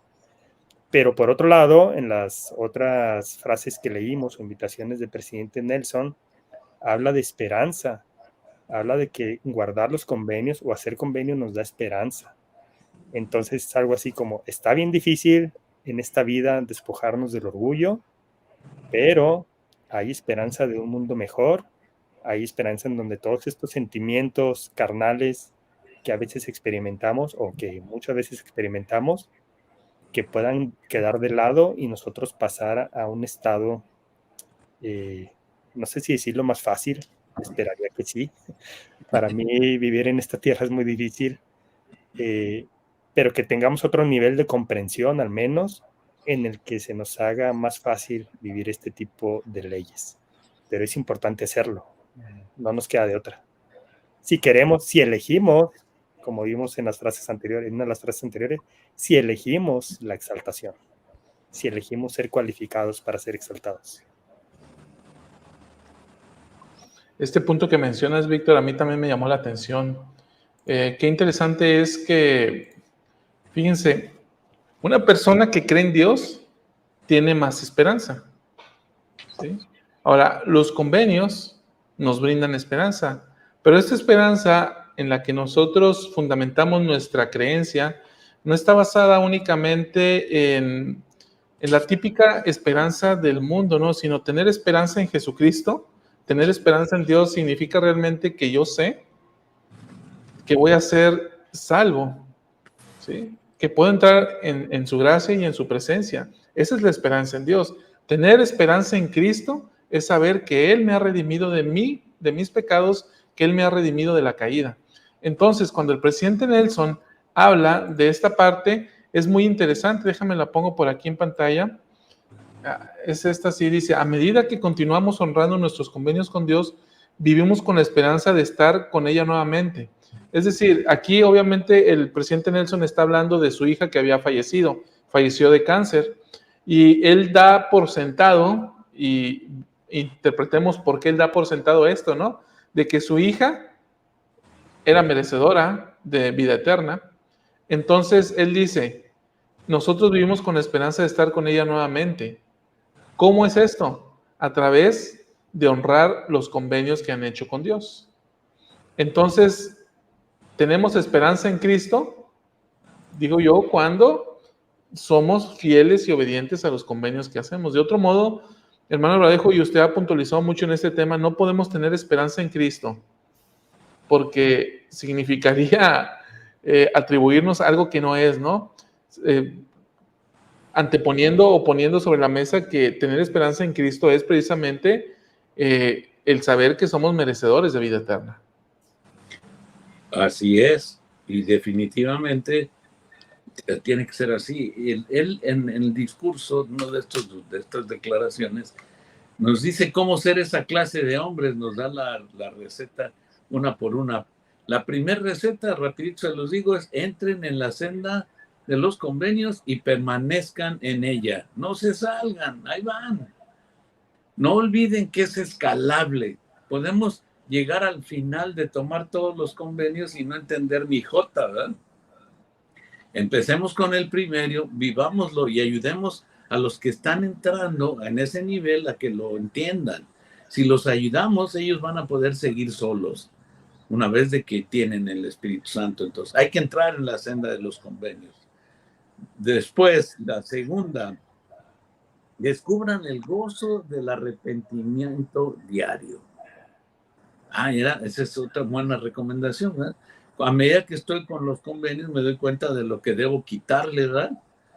Pero por otro lado, en las otras frases que leímos o invitaciones del presidente Nelson, habla de esperanza, habla de que guardar los convenios o hacer convenios nos da esperanza. Entonces es algo así como: está bien difícil en esta vida despojarnos del orgullo, pero hay esperanza de un mundo mejor, hay esperanza en donde todos estos sentimientos carnales que a veces experimentamos o que muchas veces experimentamos, que puedan quedar de lado y nosotros pasar a un estado, no sé si decirlo más fácil, esperaría que sí. Para mí vivir en esta tierra es muy difícil, pero que tengamos otro nivel de comprensión al menos, en el que se nos haga más fácil vivir este tipo de leyes. Pero es importante hacerlo, no nos queda de otra. Si queremos, si elegimos, como vimos en las frases anteriores, en una de las frases anteriores, si elegimos la exaltación, si elegimos ser cualificados para ser exaltados. Este punto que mencionas, Víctor, a mí también me llamó la atención. Qué interesante es que, fíjense, Una persona que cree en Dios tiene más esperanza, ¿sí? Ahora, los convenios nos brindan esperanza, pero esta esperanza en la que nosotros fundamentamos nuestra creencia no está basada únicamente en la típica esperanza del mundo, ¿no? Sino tener esperanza en Jesucristo, tener esperanza en Dios significa realmente que yo sé que voy a ser salvo, ¿sí? Que puedo entrar en su gracia y en su presencia. Esa es la esperanza en Dios. Tener esperanza en Cristo es saber que Él me ha redimido de mí, de mis pecados, que Él me ha redimido de la caída. Entonces, cuando el presidente Nelson habla de esta parte, es muy interesante. Déjame la pongo por aquí en pantalla. Es esta, sí, dice: a medida que continuamos honrando nuestros convenios con Dios, vivimos con la esperanza de estar con ella nuevamente. Es decir, aquí obviamente el presidente Nelson está hablando de su hija que había fallecido, falleció de cáncer, y él da por sentado, y interpretemos por qué él da por sentado esto, ¿no? De que su hija era merecedora de vida eterna. Entonces él dice: nosotros vivimos con la esperanza de estar con ella nuevamente. ¿Cómo es esto? A través de honrar los convenios que han hecho con Dios. Entonces, tenemos esperanza en Cristo, digo yo, cuando somos fieles y obedientes a los convenios que hacemos. De otro modo, hermano Bradejo, y usted ha puntualizado mucho en este tema, no podemos tener esperanza en Cristo, porque significaría atribuirnos algo que no es, ¿no? Anteponiendo o poniendo sobre la mesa que tener esperanza en Cristo es precisamente el saber que somos merecedores de vida eterna. Así es, y definitivamente tiene que ser así. Él en el discurso, uno de estas declaraciones, nos dice cómo ser esa clase de hombres, nos da la receta una por una. La primera receta, rapidito se los digo, es: entren en la senda de los convenios y permanezcan en ella. No se salgan, ahí van. No olviden que es escalable. Podemos llegar al final de tomar todos los convenios y no entender ni jota, ¿verdad? Empecemos con el primero, vivámoslo y ayudemos a los que están entrando en ese nivel a que lo entiendan. Si los ayudamos, ellos van a poder seguir solos una vez de que tienen el Espíritu Santo. Entonces, hay que entrar en la senda de los convenios. Después, la segunda, descubran el gozo del arrepentimiento diario. Esa es otra buena recomendación, ¿verdad? A medida que estoy con los convenios me doy cuenta de lo que debo quitarle, ¿verdad?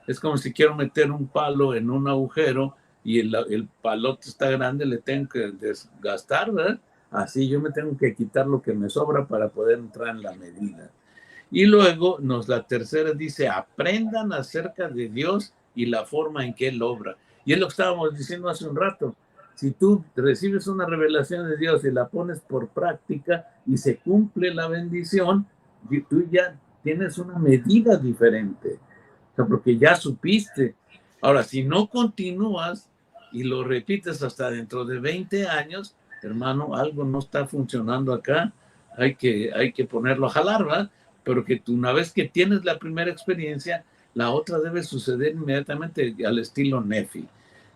Es como si quiero meter un palo en un agujero y el palote está grande, le tengo que desgastar, ¿verdad? Así yo me tengo que quitar lo que me sobra para poder entrar en la medida. Y luego la tercera dice: aprendan acerca de Dios y la forma en que Él obra. Y es lo que estábamos diciendo hace un rato. Si tú recibes una revelación de Dios y la pones por práctica y se cumple la bendición, tú ya tienes una medida diferente. O sea, porque ya supiste. Ahora, si no continúas y lo repites hasta dentro de 20 años, hermano, algo no está funcionando acá. Hay que ponerlo a jalar, ¿verdad? Pero que tú, una vez que tienes la primera experiencia, la otra debe suceder inmediatamente al estilo Nefi.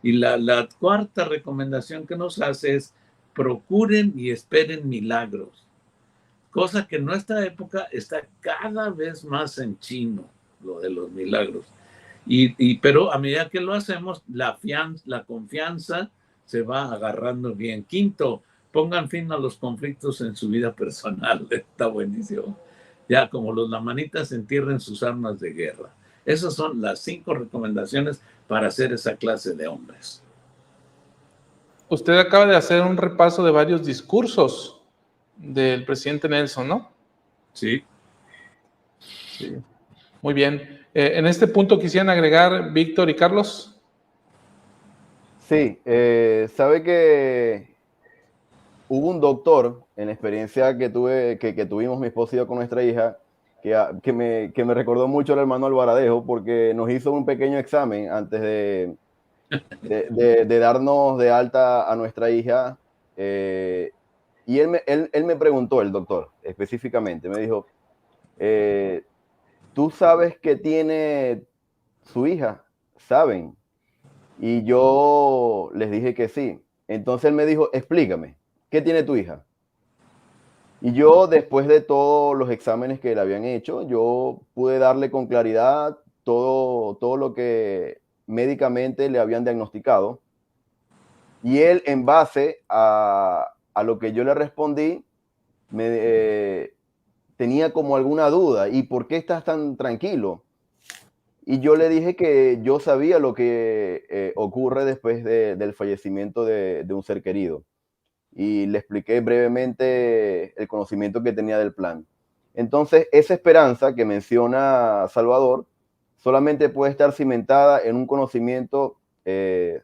Y la cuarta recomendación que nos hace es: procuren y esperen milagros. Cosa que en nuestra época está cada vez más en chino, lo de los milagros. Pero a medida que lo hacemos, la confianza se va agarrando bien. Quinto, pongan fin a los conflictos en su vida personal. Está buenísimo. Ya como los lamanitas entierren sus armas de guerra. Esas son las 5 recomendaciones para hacer esa clase de hombres. Usted acaba de hacer un repaso de varios discursos del presidente Nelson, ¿no? Sí. Sí. Muy bien. En este punto quisieran agregar Víctor y Carlos. Sí, sabe que hubo un doctor en la experiencia que tuvimos mi esposa y yo con nuestra hija, que me recordó mucho al hermano Alvaradejo, porque nos hizo un pequeño examen antes de darnos de alta a nuestra hija. Y él me preguntó, el doctor específicamente, me dijo: tú sabes que tiene su hija, ¿saben? Y yo les dije que sí. Entonces él me dijo, explícame, ¿qué tiene tu hija? Y yo, después de todos los exámenes que le habían hecho, yo pude darle con claridad todo lo que médicamente le habían diagnosticado. Y él, en base a lo que yo le respondí, tenía como alguna duda. ¿Y por qué estás tan tranquilo? Y yo le dije que yo sabía lo que ocurre después del fallecimiento de un ser querido. Y le expliqué brevemente el conocimiento que tenía del plan. Entonces, esa esperanza que menciona Salvador solamente puede estar cimentada en un conocimiento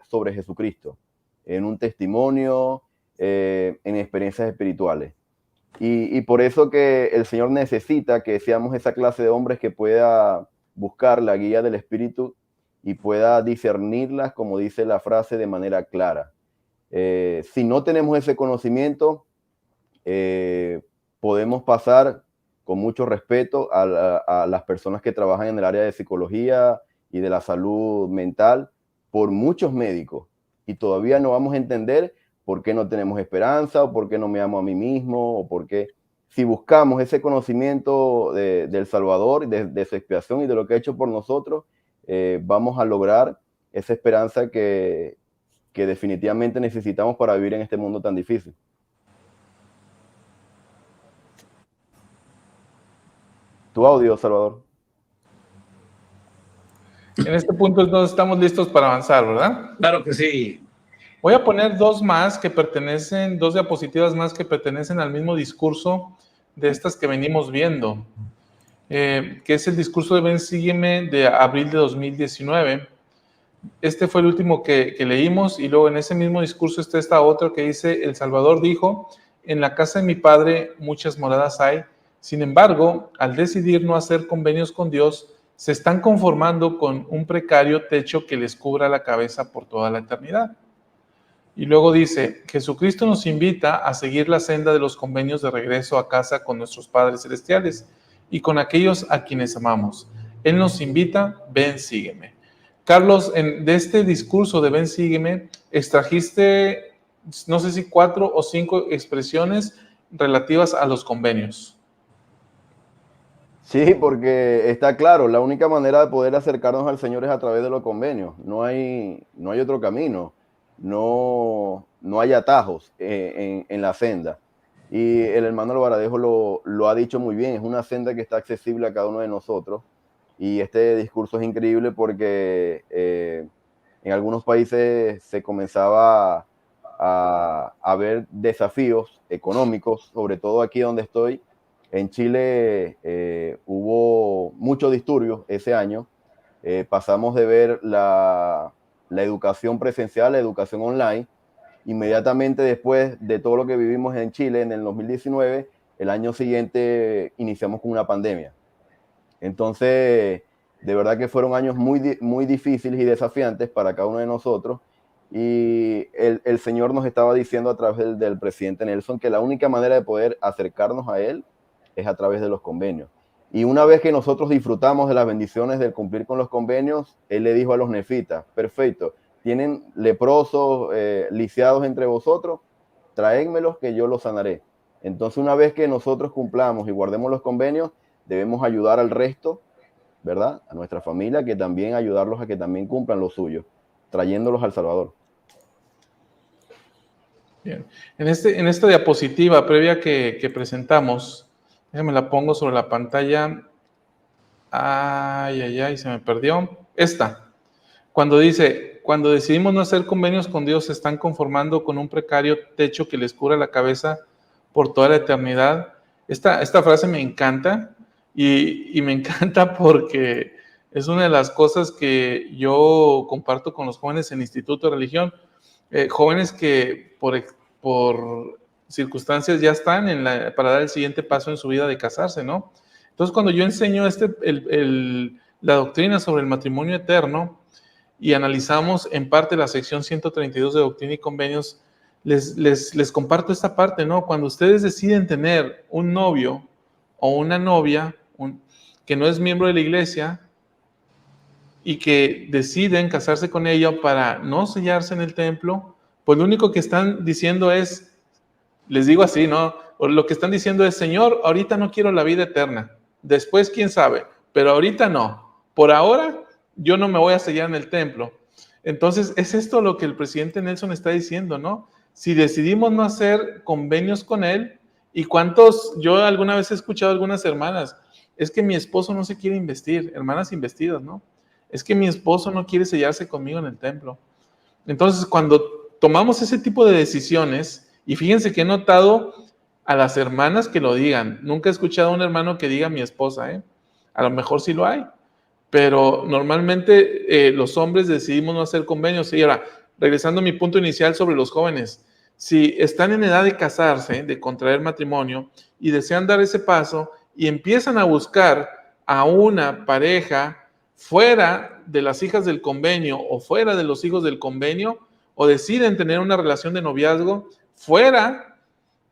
sobre Jesucristo, en un testimonio, en experiencias espirituales. Y por eso que el Señor necesita que seamos esa clase de hombres que pueda buscar la guía del Espíritu y pueda discernirlas, como dice la frase, de manera clara. Si no tenemos ese conocimiento, podemos pasar con mucho respeto a las personas que trabajan en el área de psicología y de la salud mental por muchos médicos y todavía no vamos a entender por qué no tenemos esperanza o por qué no me amo a mí mismo o por qué. Si buscamos ese conocimiento del Salvador, de su expiación y de lo que ha hecho por nosotros, vamos a lograr esa esperanza que definitivamente necesitamos para vivir en este mundo tan difícil. Tu audio, Salvador. En este punto entonces estamos listos para avanzar, ¿verdad? Claro que sí. Voy a poner dos diapositivas más que pertenecen al mismo discurso de estas que venimos viendo, que es el discurso de Ven, Sígueme de abril de 2019. Este fue el último que leímos y luego en ese mismo discurso está esta otra que dice, El Salvador dijo, en la casa de mi padre muchas moradas hay, sin embargo, al decidir no hacer convenios con Dios, se están conformando con un precario techo que les cubra la cabeza por toda la eternidad. Y luego dice, Jesucristo nos invita a seguir la senda de los convenios de regreso a casa con nuestros padres celestiales y con aquellos a quienes amamos. Él nos invita, ven, sígueme. Carlos, de este discurso de ven, sígueme, extrajiste, no sé si 4 o 5 expresiones relativas a los convenios. Sí, porque está claro, la única manera de poder acercarnos al Señor es a través de los convenios. No hay otro camino. No hay atajos en la senda. Y el hermano Albaradejo lo ha dicho muy bien, es una senda que está accesible a cada uno de nosotros. Y este discurso es increíble porque en algunos países se comenzaba a ver desafíos económicos, sobre todo aquí donde estoy. En Chile hubo muchos disturbios ese año. Pasamos de ver la educación presencial, la educación online. Inmediatamente después de todo lo que vivimos en Chile en el 2019, el año siguiente iniciamos con una pandemia. Entonces, de verdad que fueron años muy difíciles y desafiantes para cada uno de nosotros. Y el Señor nos estaba diciendo a través del presidente Nelson que la única manera de poder acercarnos a Él es a través de los convenios. Y una vez que nosotros disfrutamos de las bendiciones del cumplir con los convenios, Él le dijo a los nefitas, perfecto, tienen leprosos, lisiados entre vosotros, traédmelos que yo los sanaré. Entonces, una vez que nosotros cumplamos y guardemos los convenios, debemos ayudar al resto, ¿verdad? A nuestra familia, que también ayudarlos a que también cumplan lo suyo, trayéndolos al Salvador. Bien. En esta diapositiva previa que presentamos, déjame la pongo sobre la pantalla. Ay, se me perdió. Esta. Cuando dice, cuando decidimos no hacer convenios con Dios, se están conformando con un precario techo que les cubra la cabeza por toda la eternidad. Esta frase me encanta y me encanta porque es una de las cosas que yo comparto con los jóvenes en el Instituto de Religión. Jóvenes que por circunstancias ya están para dar el siguiente paso en su vida de casarse, ¿no? Entonces, cuando yo enseño la doctrina sobre el matrimonio eterno y analizamos en parte la sección 132 de Doctrina y Convenios, les comparto esta parte, ¿no? Cuando ustedes deciden tener un novio o una novia que no es miembro de la iglesia, y que deciden casarse con ella para no sellarse en el templo, pues lo único que están diciendo es, les digo así, ¿no? O lo que están diciendo es, Señor, ahorita no quiero la vida eterna, después quién sabe, pero ahorita no. Por ahora yo no me voy a sellar en el templo. Entonces, es esto lo que el presidente Nelson está diciendo, ¿no? Si decidimos no hacer convenios con él, y cuántos, yo alguna vez he escuchado a algunas hermanas, es que mi esposo no se quiere investir, hermanas investidas, ¿no? Es que mi esposo no quiere sellarse conmigo en el templo. Entonces, cuando tomamos ese tipo de decisiones, y fíjense que he notado a las hermanas que lo digan, nunca he escuchado a un hermano que diga mi esposa, ¿eh? A lo mejor sí lo hay, pero normalmente los hombres decidimos no hacer convenios. Y ahora, regresando a mi punto inicial sobre los jóvenes, si están en edad de casarse, de contraer matrimonio, y desean dar ese paso, y empiezan a buscar a una pareja fuera de las hijas del convenio o fuera de los hijos del convenio, o deciden tener una relación de noviazgo fuera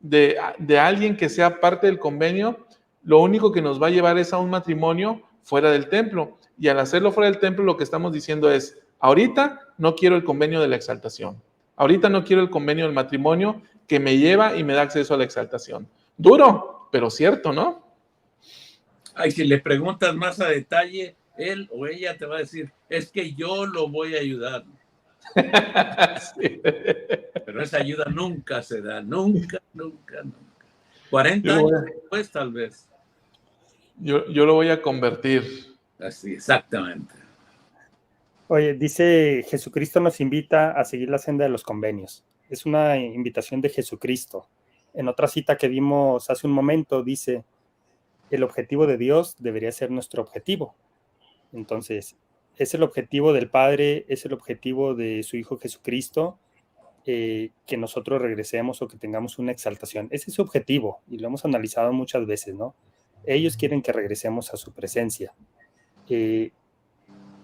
de alguien que sea parte del convenio, lo único que nos va a llevar es a un matrimonio fuera del templo. Y al hacerlo fuera del templo, lo que estamos diciendo es, ahorita no quiero el convenio de la exaltación. Ahorita no quiero el convenio del matrimonio que me lleva y me da acceso a la exaltación. Duro, pero cierto, ¿no? Ay, si le preguntas más a detalle, él o ella te va a decir, es que yo lo voy a ayudar. Sí. Pero esa ayuda nunca se da, nunca. 40 años después, tal vez. Yo lo voy a convertir. Así, exactamente. Oye, dice, Jesucristo nos invita a seguir la senda de los convenios. Es una invitación de Jesucristo. En otra cita que vimos hace un momento, dice, el objetivo de Dios debería ser nuestro objetivo. Entonces, es el objetivo del Padre, es el objetivo de su Hijo Jesucristo, que nosotros regresemos o que tengamos una exaltación. Ese es su objetivo y lo hemos analizado muchas veces, ¿no? Ellos quieren que regresemos a su presencia.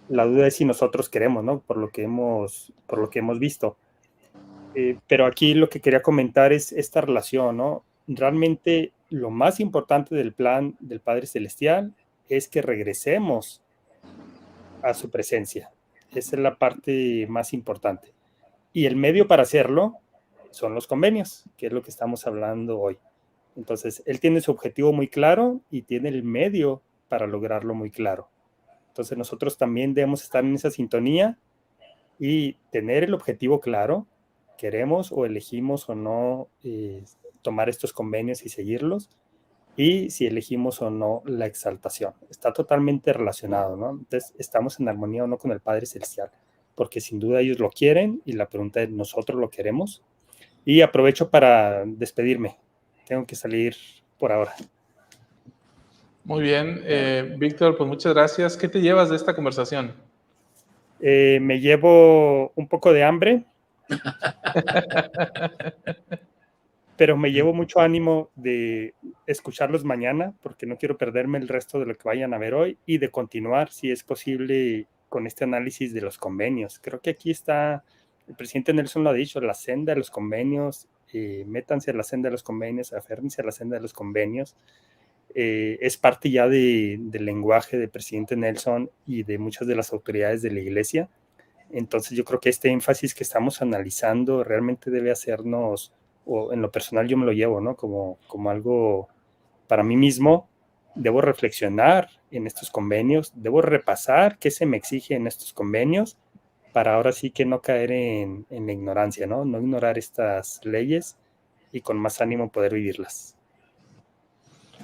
La duda es si nosotros queremos, ¿no? Por lo que hemos visto. Pero aquí lo que quería comentar es esta relación, ¿no? Realmente lo más importante del plan del Padre Celestial es que regresemos a su presencia. Esa es la parte más importante. Y el medio para hacerlo son los convenios, que es lo que estamos hablando hoy. Entonces, él tiene su objetivo muy claro y tiene el medio para lograrlo muy claro. Entonces, nosotros también debemos estar en esa sintonía y tener el objetivo claro. Queremos o elegimos o no tomar estos convenios y seguirlos, y si elegimos o no la exaltación. Está totalmente relacionado, ¿no? Entonces, ¿estamos en armonía o no con el Padre Celestial? Porque sin duda ellos lo quieren y la pregunta es, ¿nosotros lo queremos? Y aprovecho para despedirme. Tengo que salir por ahora. Muy bien, Víctor, pues muchas gracias. ¿Qué te llevas de esta conversación? Me llevo un poco de hambre, pero me llevo mucho ánimo de escucharlos mañana, porque no quiero perderme el resto de lo que vayan a ver hoy, y de continuar, si es posible, con este análisis de los convenios. Creo que aquí está, el presidente Nelson lo ha dicho, la senda de los convenios, métanse a la senda de los convenios, aférrense a la senda de los convenios. Es parte ya del lenguaje del presidente Nelson y de muchas de las autoridades de la iglesia. Entonces yo creo que este énfasis que estamos analizando realmente debe hacernos, o en lo personal yo me lo llevo, ¿no? Como algo para mí mismo. Debo reflexionar en estos convenios, debo repasar qué se me exige en estos convenios para ahora sí que no caer en la ignorancia, ¿no? No ignorar estas leyes y con más ánimo poder vivirlas.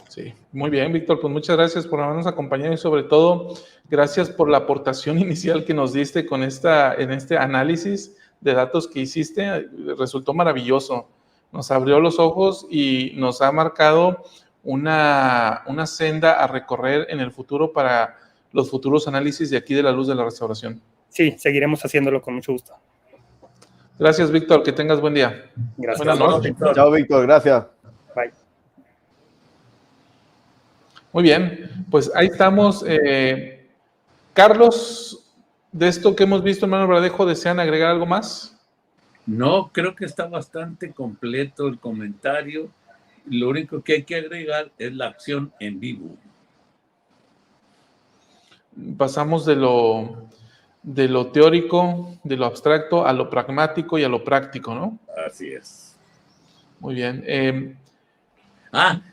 Sí, muy bien, Víctor, pues muchas gracias por habernos acompañado y sobre todo gracias por la aportación inicial que nos diste en este análisis de datos que hiciste. Resultó maravilloso, nos abrió los ojos y nos ha marcado una senda a recorrer en el futuro para los futuros análisis de aquí de la Luz de la Restauración. Sí, seguiremos haciéndolo con mucho gusto. Gracias, Víctor, que tengas buen día. Gracias. Buenas noches. Chao, Víctor, gracias. Bye. Muy bien, pues ahí estamos. Carlos, de esto que hemos visto, hermano Bradejo, ¿desean agregar algo más? No, creo que está bastante completo el comentario. Lo único que hay que agregar es la acción en vivo. pasamos de lo teórico, de lo abstracto, a lo pragmático y a lo práctico, ¿no? Así es. Muy bien.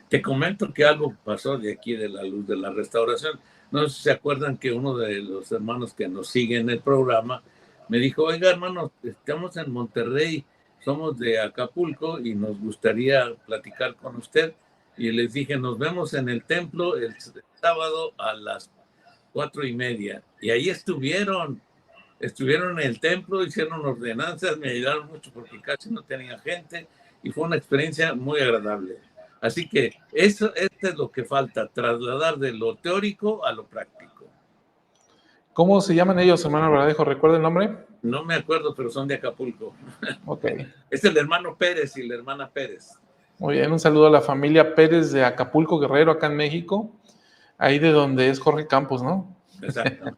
Te comento que algo pasó de aquí de la Luz de la Restauración. No sé si se acuerdan que uno de los hermanos que nos sigue en el programa me dijo, oiga, hermano, estamos en Monterrey, somos de Acapulco y nos gustaría platicar con usted. Y les dije, nos vemos en el templo el sábado a las 4:30. Y ahí estuvieron en el templo, hicieron ordenanzas, me ayudaron mucho porque casi no tenía gente y fue una experiencia muy agradable. Así que esto es lo que falta, trasladar de lo teórico a lo práctico. ¿Cómo se llaman ellos, hermano Verdejo? ¿Recuerda el nombre? No me acuerdo, pero son de Acapulco. Ok. Es el hermano Pérez y la hermana Pérez. Muy bien, un saludo a la familia Pérez de Acapulco, Guerrero, acá en México. Ahí de donde es Jorge Campos, ¿no? Exacto.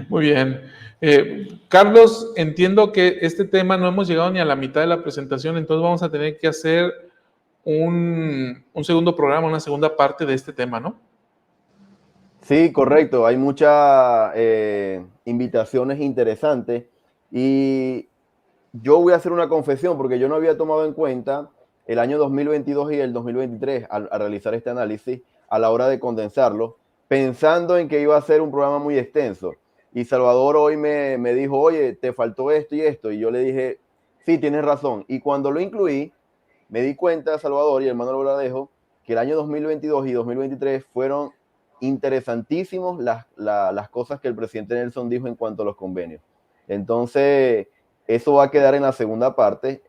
Muy bien. Carlos, entiendo que este tema no hemos llegado ni a la mitad de la presentación, entonces vamos a tener que hacer un segundo programa, una segunda parte de este tema, ¿no? Sí, correcto. Hay muchas invitaciones interesantes y yo voy a hacer una confesión porque yo no había tomado en cuenta el año 2022 y el 2023 al realizar este análisis a la hora de condensarlo, pensando en que iba a ser un programa muy extenso. Y Salvador hoy me dijo, oye, te faltó esto y esto. Y yo le dije, sí, tienes razón. Y cuando lo incluí, me di cuenta, Salvador y hermano Verdejo, que el año 2022 y 2023 fueron interesantísimos las cosas que el presidente Nelson dijo en cuanto a los convenios. Entonces, eso va a quedar en la segunda parte,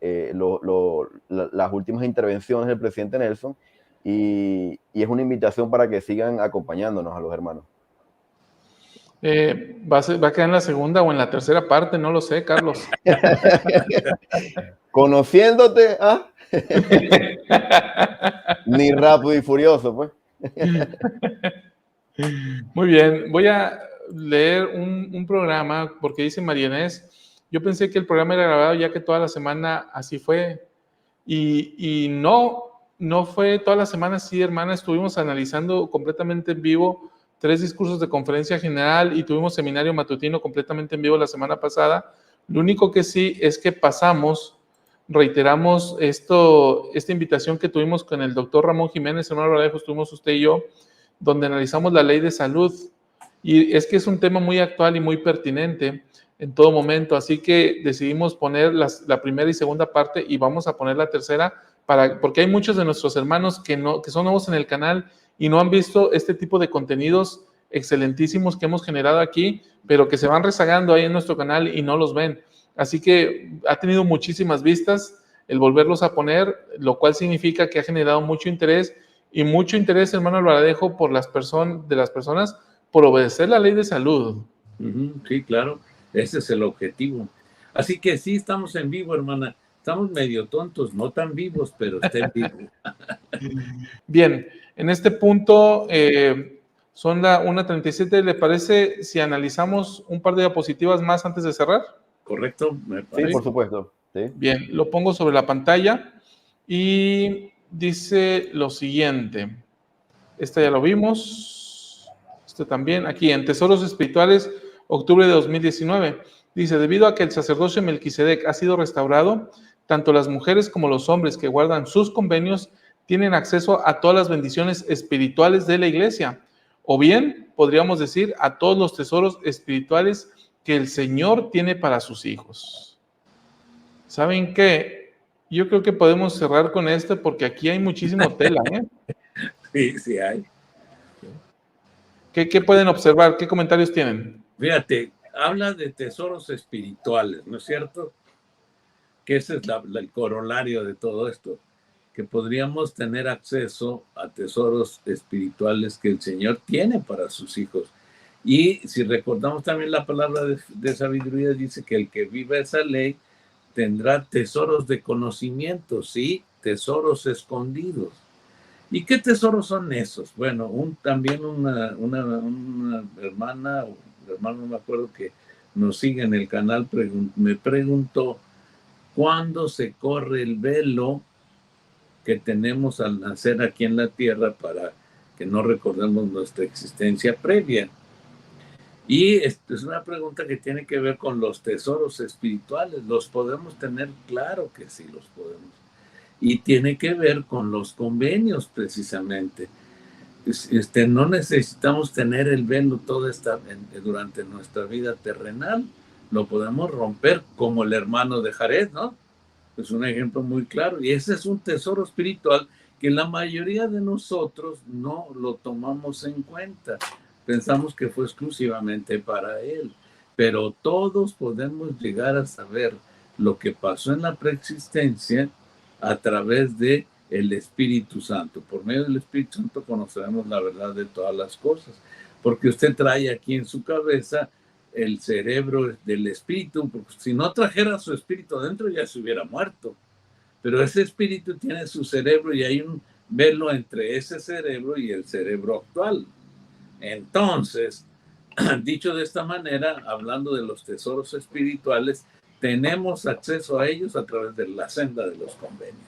las últimas intervenciones del presidente Nelson, y es una invitación para que sigan acompañándonos a los hermanos. ¿Va a quedar en la segunda o en la tercera parte? No lo sé, Carlos. Conociéndote, ni Rápido y Furioso, pues. Muy bien, voy a leer un programa porque dice María Inés, yo pensé que el programa era grabado ya que toda la semana así fue y no fue toda la semana así, hermana, estuvimos analizando completamente en vivo 3 discursos de conferencia general y tuvimos seminario matutino completamente en vivo la semana pasada. Lo único que sí es que reiteramos esta invitación que tuvimos con el doctor Ramón Jiménez, hermano Verdejo, estuvimos usted y yo, donde analizamos la ley de salud. Y es que es un tema muy actual y muy pertinente en todo momento. Así que decidimos poner la primera y segunda parte y vamos a poner la tercera porque hay muchos de nuestros hermanos que son nuevos en el canal y no han visto este tipo de contenidos excelentísimos que hemos generado aquí, pero que se van rezagando ahí en nuestro canal y no los ven. Así que ha tenido muchísimas vistas el volverlos a poner, lo cual significa que ha generado mucho interés, hermano Verdejo, de las personas por obedecer la ley de salud. Sí, claro, ese es el objetivo. Así que sí, estamos en vivo, hermana. Estamos medio tontos, no tan vivos, pero está en vivo. Bien, en este punto son la 1:37. ¿Le parece si analizamos un par de diapositivas más antes de cerrar? ¿Correcto? Me parece. Sí, por supuesto. Sí. Bien, lo pongo sobre la pantalla y dice lo siguiente. Este ya lo vimos. Este también. Aquí en Tesoros Espirituales, octubre de 2019. Dice, debido a que el sacerdocio Melquisedec ha sido restaurado, tanto las mujeres como los hombres que guardan sus convenios tienen acceso a todas las bendiciones espirituales de la iglesia. O bien, podríamos decir, a todos los tesoros espirituales que el Señor tiene para sus hijos. ¿Saben qué? Yo creo que podemos cerrar con esto porque aquí hay muchísimo tela, ¿eh? Sí, sí hay. ¿Qué pueden observar? ¿Qué comentarios tienen? Fíjate, habla de tesoros espirituales, ¿no es cierto? Que ese es el corolario de todo esto, que podríamos tener acceso a tesoros espirituales que el Señor tiene para sus hijos. Y si recordamos también la palabra de sabiduría, dice que el que viva esa ley tendrá tesoros de conocimiento, ¿sí? Tesoros escondidos. ¿Y qué tesoros son esos? Bueno, también una hermana, o hermano, no me acuerdo, que nos sigue en el canal, me preguntó, ¿cuándo se corre el velo que tenemos al nacer aquí en la tierra para que no recordemos nuestra existencia previa. Y esto es una pregunta que tiene que ver con los tesoros espirituales. ¿Los podemos tener? Claro que sí los podemos. Y tiene que ver con los convenios, precisamente. No necesitamos tener el velo durante nuestra vida terrenal. Lo podemos romper, como el hermano de Jared, ¿no? Es un ejemplo muy claro. Y ese es un tesoro espiritual que la mayoría de nosotros no lo tomamos en cuenta. Pensamos que fue exclusivamente para él. Pero todos podemos llegar a saber lo que pasó en la preexistencia a través de el Espíritu Santo. Por medio del Espíritu Santo conoceremos la verdad de todas las cosas, porque usted trae aquí en su cabeza el cerebro del Espíritu, porque si no trajera su Espíritu adentro ya se hubiera muerto, pero ese Espíritu tiene su cerebro y hay un velo entre ese cerebro y el cerebro actual. Entonces, dicho de esta manera, hablando de los tesoros espirituales, tenemos acceso a ellos a través de la senda de los convenios.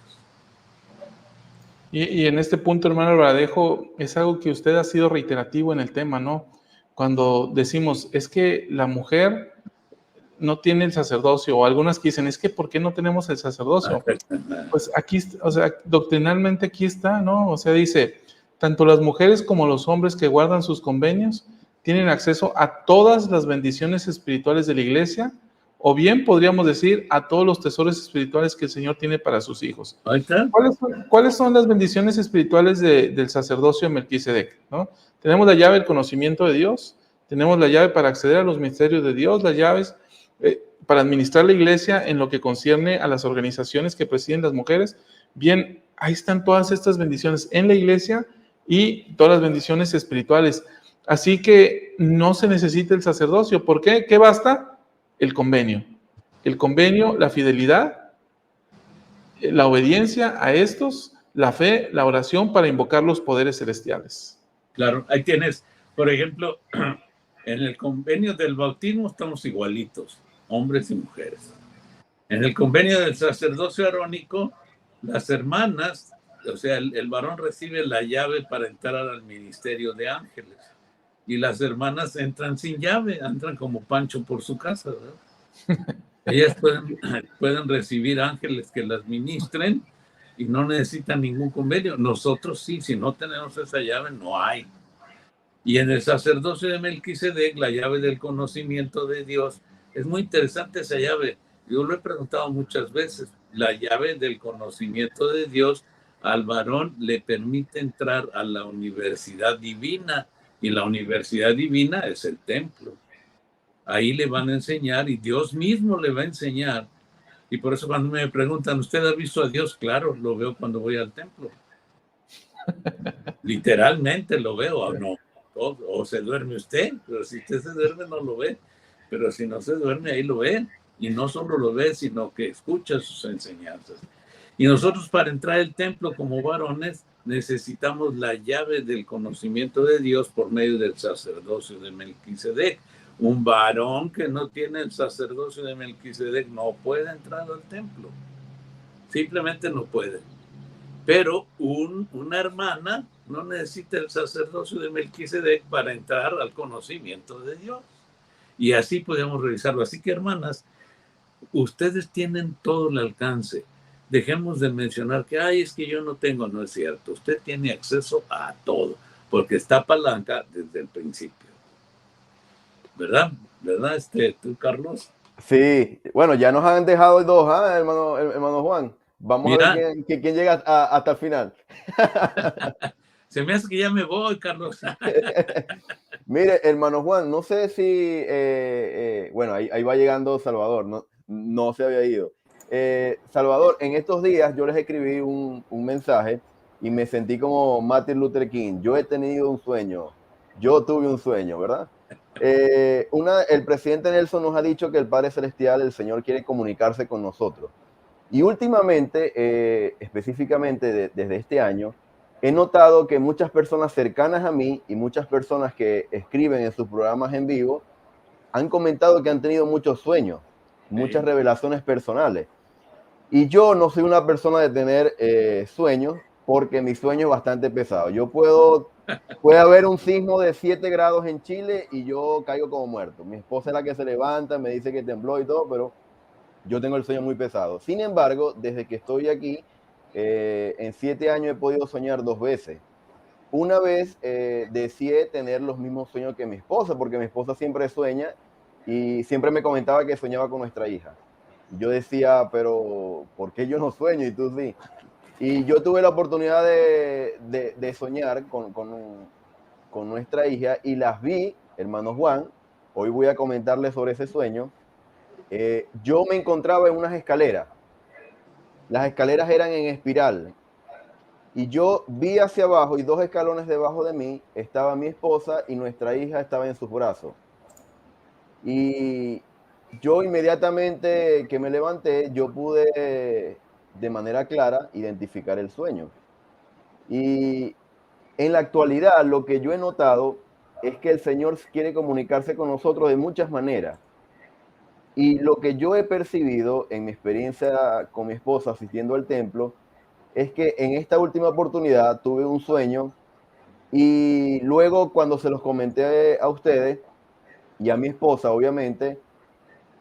Y en este punto, hermano Alvarejo, es algo que usted ha sido reiterativo en el tema, ¿no? Cuando decimos, es que la mujer no tiene el sacerdocio, o algunas que dicen, es que ¿por qué no tenemos el sacerdocio? Pues aquí, o sea, doctrinalmente aquí está, ¿no? O sea, dice, tanto las mujeres como los hombres que guardan sus convenios tienen acceso a todas las bendiciones espirituales de la iglesia, o bien podríamos decir a todos los tesoros espirituales que el Señor tiene para sus hijos. ¿Cuáles son las bendiciones espirituales del sacerdocio de Melquisedec, ¿no? Tenemos la llave del conocimiento de Dios, tenemos la llave para acceder a los misterios de Dios, las llaves para administrar la iglesia en lo que concierne a las organizaciones que presiden las mujeres. Bien, ahí están todas estas bendiciones en la iglesia y todas las bendiciones espirituales. Así que no se necesita el sacerdocio. ¿Por qué? ¿Qué basta? El convenio. El convenio, la fidelidad, la obediencia a estos, la fe, la oración para invocar los poderes celestiales. Claro, ahí tienes, por ejemplo, en el convenio del bautismo estamos igualitos, hombres y mujeres. En el convenio del sacerdocio arónico, las hermanas, o sea, el varón recibe la llave para entrar al ministerio de ángeles. Y las hermanas entran sin llave, entran como Pancho por su casa, ¿verdad? Ellas pueden recibir ángeles que las ministren y no necesitan ningún convenio. Nosotros sí, si no tenemos esa llave, no hay. Y en el sacerdocio de Melquisedec, la llave del conocimiento de Dios, es muy interesante esa llave. Yo lo he preguntado muchas veces. La llave del conocimiento de Dios al varón le permite entrar a la universidad divina, y la universidad divina es el templo. Ahí le van a enseñar y Dios mismo le va a enseñar. Y por eso cuando me preguntan, ¿usted ha visto a Dios? Claro, lo veo cuando voy al templo. Literalmente lo veo, o no. O se duerme usted, pero si usted se duerme no lo ve. Pero si no se duerme, ahí lo ve. Y no solo lo ve, sino que escucha sus enseñanzas. Y nosotros para entrar al templo como varones necesitamos la llave del conocimiento de Dios por medio del sacerdocio de Melquisedec. Un varón que no tiene el sacerdocio de Melquisedec no puede entrar al templo. Simplemente no puede. Pero una hermana no necesita el sacerdocio de Melquisedec para entrar al conocimiento de Dios. Y así podemos revisarlo. Así que, hermanas, ustedes tienen todo el alcance. Dejemos de mencionar que, ay, es que yo no tengo, no es cierto. Usted tiene acceso a todo, porque está palanca desde el principio. ¿Verdad? ¿Verdad, tú, Carlos? Sí, bueno, ya nos han dejado dos, hermano Juan. Vamos a ver quién llega hasta el final. Se me hace que ya me voy, Carlos. Mire, hermano Juan, no sé si, bueno, ahí va llegando Salvador, no se había ido. Salvador, en estos días yo les escribí un mensaje y me sentí como Martin Luther King. Yo he tenido un sueño, yo tuve un sueño, ¿verdad? El presidente Nelson nos ha dicho que el Padre Celestial, el Señor, quiere comunicarse con nosotros. Y últimamente, específicamente desde este año, he notado que muchas personas cercanas a mí y muchas personas que escriben en sus programas en vivo han comentado que han tenido muchos sueños, muchas revelaciones personales. Y yo no soy una persona de tener sueños porque mi sueño es bastante pesado. Yo puedo Puede haber un sismo de 7 grados en Chile y yo caigo como muerto. Mi esposa es la que se levanta, me dice que tembló y todo, pero yo tengo el sueño muy pesado. Sin embargo, desde que estoy aquí, en 7 años he podido soñar 2 veces. Una vez deseé tener los mismos sueños que mi esposa, porque mi esposa siempre sueña y siempre me comentaba que soñaba con nuestra hija. Yo decía, pero ¿por qué yo no sueño y tú sí? Y yo tuve la oportunidad de soñar con nuestra hija y las vi, hermano Juan. Hoy voy a comentarles sobre ese sueño. Yo me encontraba en unas escaleras. Las escaleras eran en espiral. Y yo vi hacia abajo y 2 escalones debajo de mí estaba mi esposa y nuestra hija estaba en sus brazos. Y yo inmediatamente que me levanté, yo pude de manera clara identificar el sueño. Y en la actualidad lo que yo he notado es que el Señor quiere comunicarse con nosotros de muchas maneras. Y lo que yo he percibido en mi experiencia con mi esposa asistiendo al templo es que en esta última oportunidad tuve un sueño y luego cuando se los comenté a ustedes y a mi esposa, obviamente,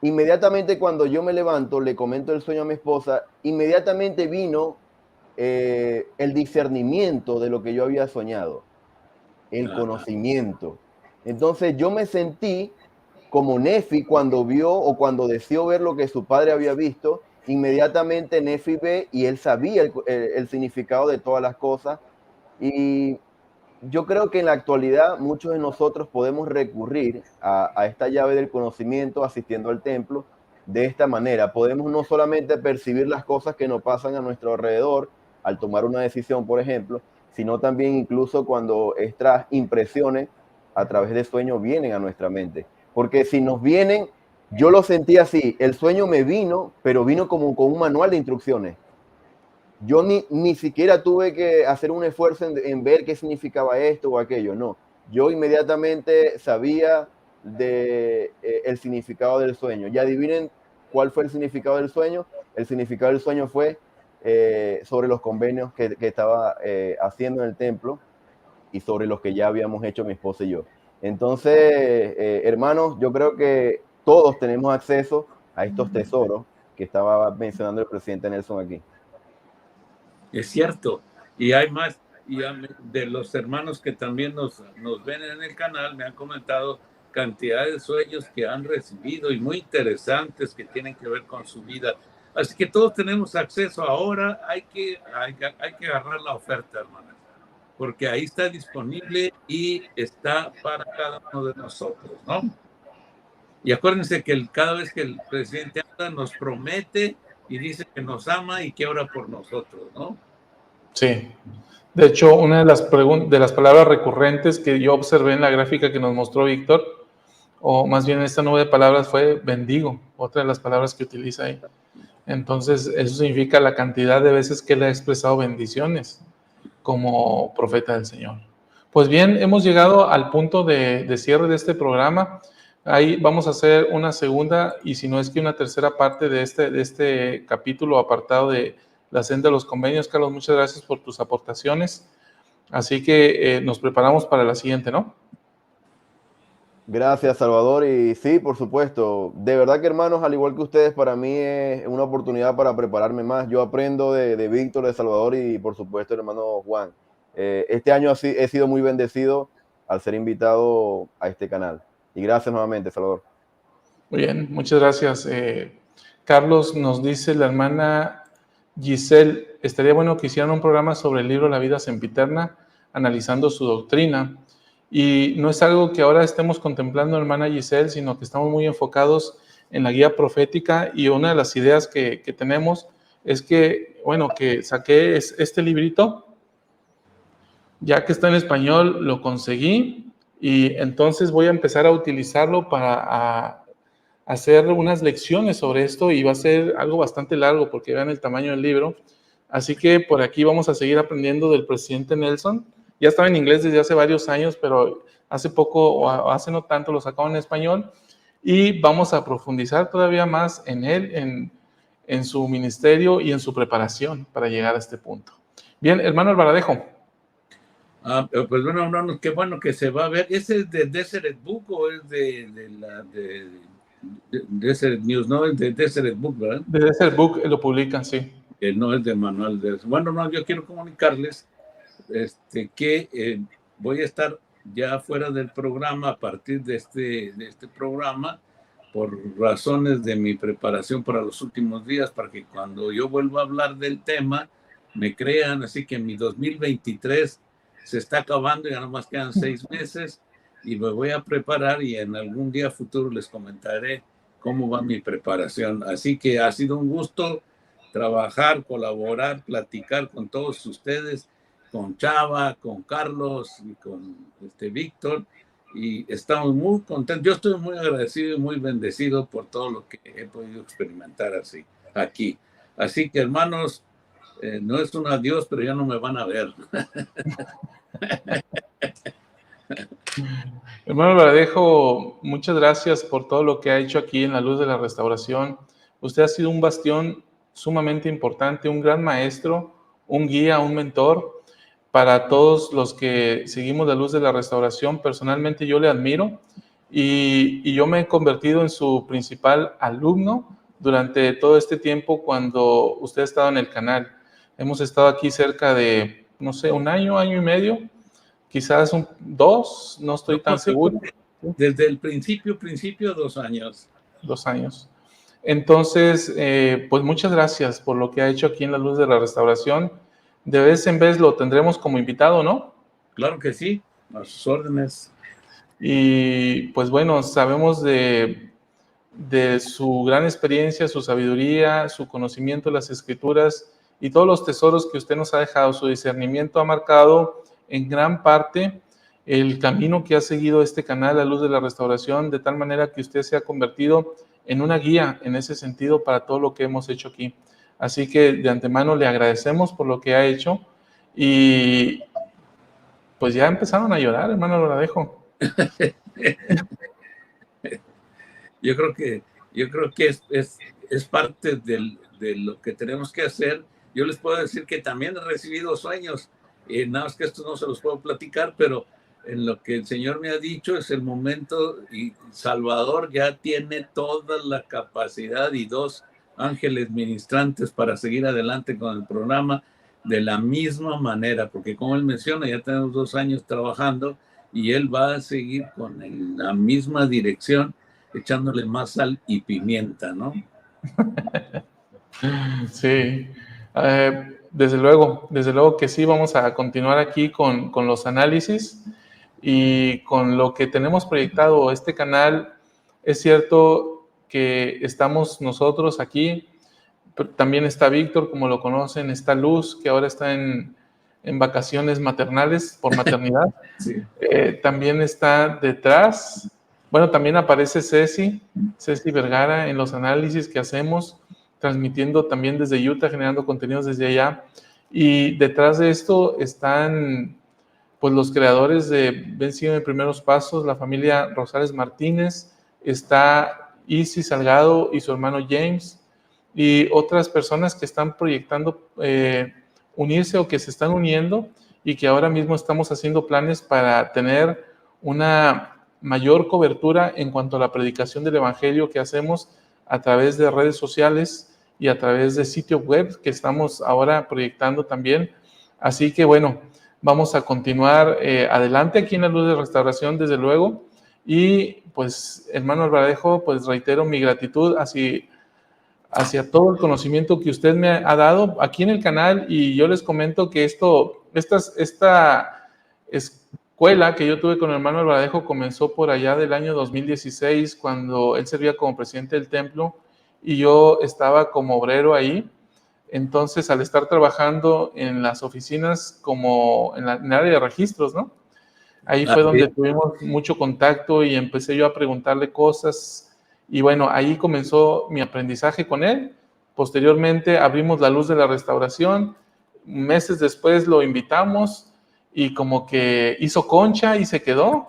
inmediatamente cuando yo me levanto, le comento el sueño a mi esposa, inmediatamente vino el discernimiento de lo que yo había soñado, el conocimiento. Entonces yo me sentí como Nefi cuando vio o cuando deseó ver lo que su padre había visto, inmediatamente Nefi ve y él sabía el significado de todas las cosas. Y yo creo que en la actualidad muchos de nosotros podemos recurrir a esta llave del conocimiento asistiendo al templo de esta manera. Podemos no solamente percibir las cosas que nos pasan a nuestro alrededor al tomar una decisión, por ejemplo, sino también incluso cuando estas impresiones a través de sueños vienen a nuestra mente. Porque si nos vienen, yo lo sentí así, el sueño me vino, pero vino como con un manual de instrucciones. Yo ni siquiera tuve que hacer un esfuerzo en ver qué significaba esto o aquello, no. Yo inmediatamente sabía el significado del sueño. Y adivinen cuál fue el significado del sueño. El significado del sueño fue sobre los convenios que estaba haciendo en el templo y sobre los que ya habíamos hecho mi esposa y yo. Entonces, hermanos, yo creo que todos tenemos acceso a estos tesoros que estaba mencionando el presidente Nelson aquí. Es cierto. Y hay más. Y de los hermanos que también nos ven en el canal, me han comentado cantidad de sueños que han recibido y muy interesantes que tienen que ver con su vida. Así que todos tenemos acceso. Ahora hay que agarrar la oferta, hermanos, porque ahí está disponible y está para cada uno de nosotros, ¿no? Y acuérdense que cada vez que el presidente habla, nos promete y dice que nos ama y que ora por nosotros, ¿no? Sí. De hecho, una de las palabras recurrentes que yo observé en la gráfica que nos mostró Víctor, o más bien esta nube de palabras, fue bendigo, otra de las palabras que utiliza ahí. Entonces, eso significa la cantidad de veces que él ha expresado bendiciones como profeta del Señor. Pues bien, hemos llegado al punto de cierre de este programa. Ahí vamos a hacer una segunda y si no es que una tercera parte de este capítulo apartado de la senda de los convenios. Carlos, muchas gracias por tus aportaciones. Así que nos preparamos para la siguiente, ¿no? Gracias, Salvador. Y sí, por supuesto. De verdad que, hermanos, al igual que ustedes, para mí es una oportunidad para prepararme más. Yo aprendo de Víctor, de Salvador y, por supuesto, el hermano Juan. Este año he sido muy bendecido al ser invitado a este canal. Y gracias nuevamente, Salvador. Muy bien, muchas gracias. Carlos, nos dice la hermana Giselle, estaría bueno que hicieran un programa sobre el libro La vida sempiterna, analizando su doctrina. Y no es algo que ahora estemos contemplando, hermana Giselle, sino que estamos muy enfocados en la guía profética y una de las ideas que tenemos es que, bueno, que saqué este librito, ya que está en español, lo conseguí y entonces voy a empezar a utilizarlo para hacer unas lecciones sobre esto y va a ser algo bastante largo porque vean el tamaño del libro. Así que por aquí vamos a seguir aprendiendo del presidente Nelson. Ya estaba en inglés desde hace varios años, pero hace poco o hace no tanto lo sacaron en español y vamos a profundizar todavía más en él, en su ministerio y en su preparación para llegar a este punto. Bien, hermano Alvaradejo. Pues bueno, no, qué bueno que se va a ver. ¿Ese es de Deseret Book o es de Deseret News? No, es de Deseret Book, ¿verdad? De Desert Book lo publican, sí. No es de Manuel de... Bueno, no, yo quiero comunicarles que voy a estar ya fuera del programa a partir de este programa por razones de mi preparación para los últimos días, para que cuando yo vuelva a hablar del tema me crean. Así que mi 2023 se está acabando, ya nomás quedan 6 meses y me voy a preparar y en algún día futuro les comentaré cómo va mi preparación. Así que ha sido un gusto trabajar, colaborar, platicar con todos ustedes, con Chava, con Carlos y con Víctor, y estamos muy contentos. Yo estoy muy agradecido y muy bendecido por todo lo que he podido experimentar aquí. Así que, hermanos, no es un adiós, pero ya no me van a ver. Hermano Verdejo, muchas gracias por todo lo que ha hecho aquí en la Luz de la Restauración. Usted ha sido un bastión sumamente importante, un gran maestro, un guía, un mentor para todos los que seguimos la Luz de la Restauración. Personalmente yo le admiro y yo me he convertido en su principal alumno durante todo este tiempo cuando usted ha estado en el canal. Hemos estado aquí cerca de, no sé, un año y medio, quizás 2, no estoy tan seguro. Desde el principio, 2 años. 2 años. Entonces, pues muchas gracias por lo que ha hecho aquí en la Luz de la Restauración. De vez en vez lo tendremos como invitado, ¿no? Claro que sí, a sus órdenes. Y pues bueno, sabemos de su gran experiencia, su sabiduría, su conocimiento de las Escrituras y todos los tesoros que usted nos ha dejado. Su discernimiento ha marcado en gran parte el camino que ha seguido este canal, La Luz de la Restauración, de tal manera que usted se ha convertido en una guía en ese sentido para todo lo que hemos hecho aquí. Así que de antemano le agradecemos por lo que ha hecho y pues ya empezaron a llorar, hermano Loradejo. Yo creo que es parte de lo que tenemos que hacer. Yo les puedo decir que también he recibido sueños, nada más que estos no se los puedo platicar, pero en lo que el Señor me ha dicho es el momento, y Salvador ya tiene toda la capacidad y 2 ángeles ministrantes para seguir adelante con el programa de la misma manera, porque como él menciona, ya tenemos 2 años trabajando y él va a seguir con la misma dirección, echándole más sal y pimienta, ¿no? Sí, desde luego que sí, vamos a continuar aquí con los análisis y con lo que tenemos proyectado. Este canal, es cierto que estamos nosotros aquí, pero también está Víctor, como lo conocen, está Luz, que ahora está en vacaciones maternales por maternidad. Sí. También está detrás, bueno, también aparece Ceci Vergara en los análisis que hacemos, transmitiendo también desde Utah, generando contenidos desde allá. Y detrás de esto están pues los creadores de Ven, sígueme, primeros pasos, la familia Rosales Martínez, está Isi Salgado y su hermano James, y otras personas que están proyectando unirse o que se están uniendo y que ahora mismo estamos haciendo planes para tener una mayor cobertura en cuanto a la predicación del evangelio que hacemos a través de redes sociales y a través de sitio web que estamos ahora proyectando también. Así que bueno, vamos a continuar adelante aquí en la Luz de Restauración, desde luego. Y pues, hermano Alvarejo, pues reitero mi gratitud hacia todo el conocimiento que usted me ha dado aquí en el canal, y yo les comento que esta escuela que yo tuve con el hermano Alvarejo comenzó por allá del año 2016, cuando él servía como presidente del templo y yo estaba como obrero ahí. Entonces, al estar trabajando en las oficinas como en el área de registros, ¿no? Ahí fue donde tuvimos mucho contacto y empecé yo a preguntarle cosas. Y bueno, ahí comenzó mi aprendizaje con él. Posteriormente abrimos la Luz de la Restauración. Meses después lo invitamos y como que hizo concha y se quedó.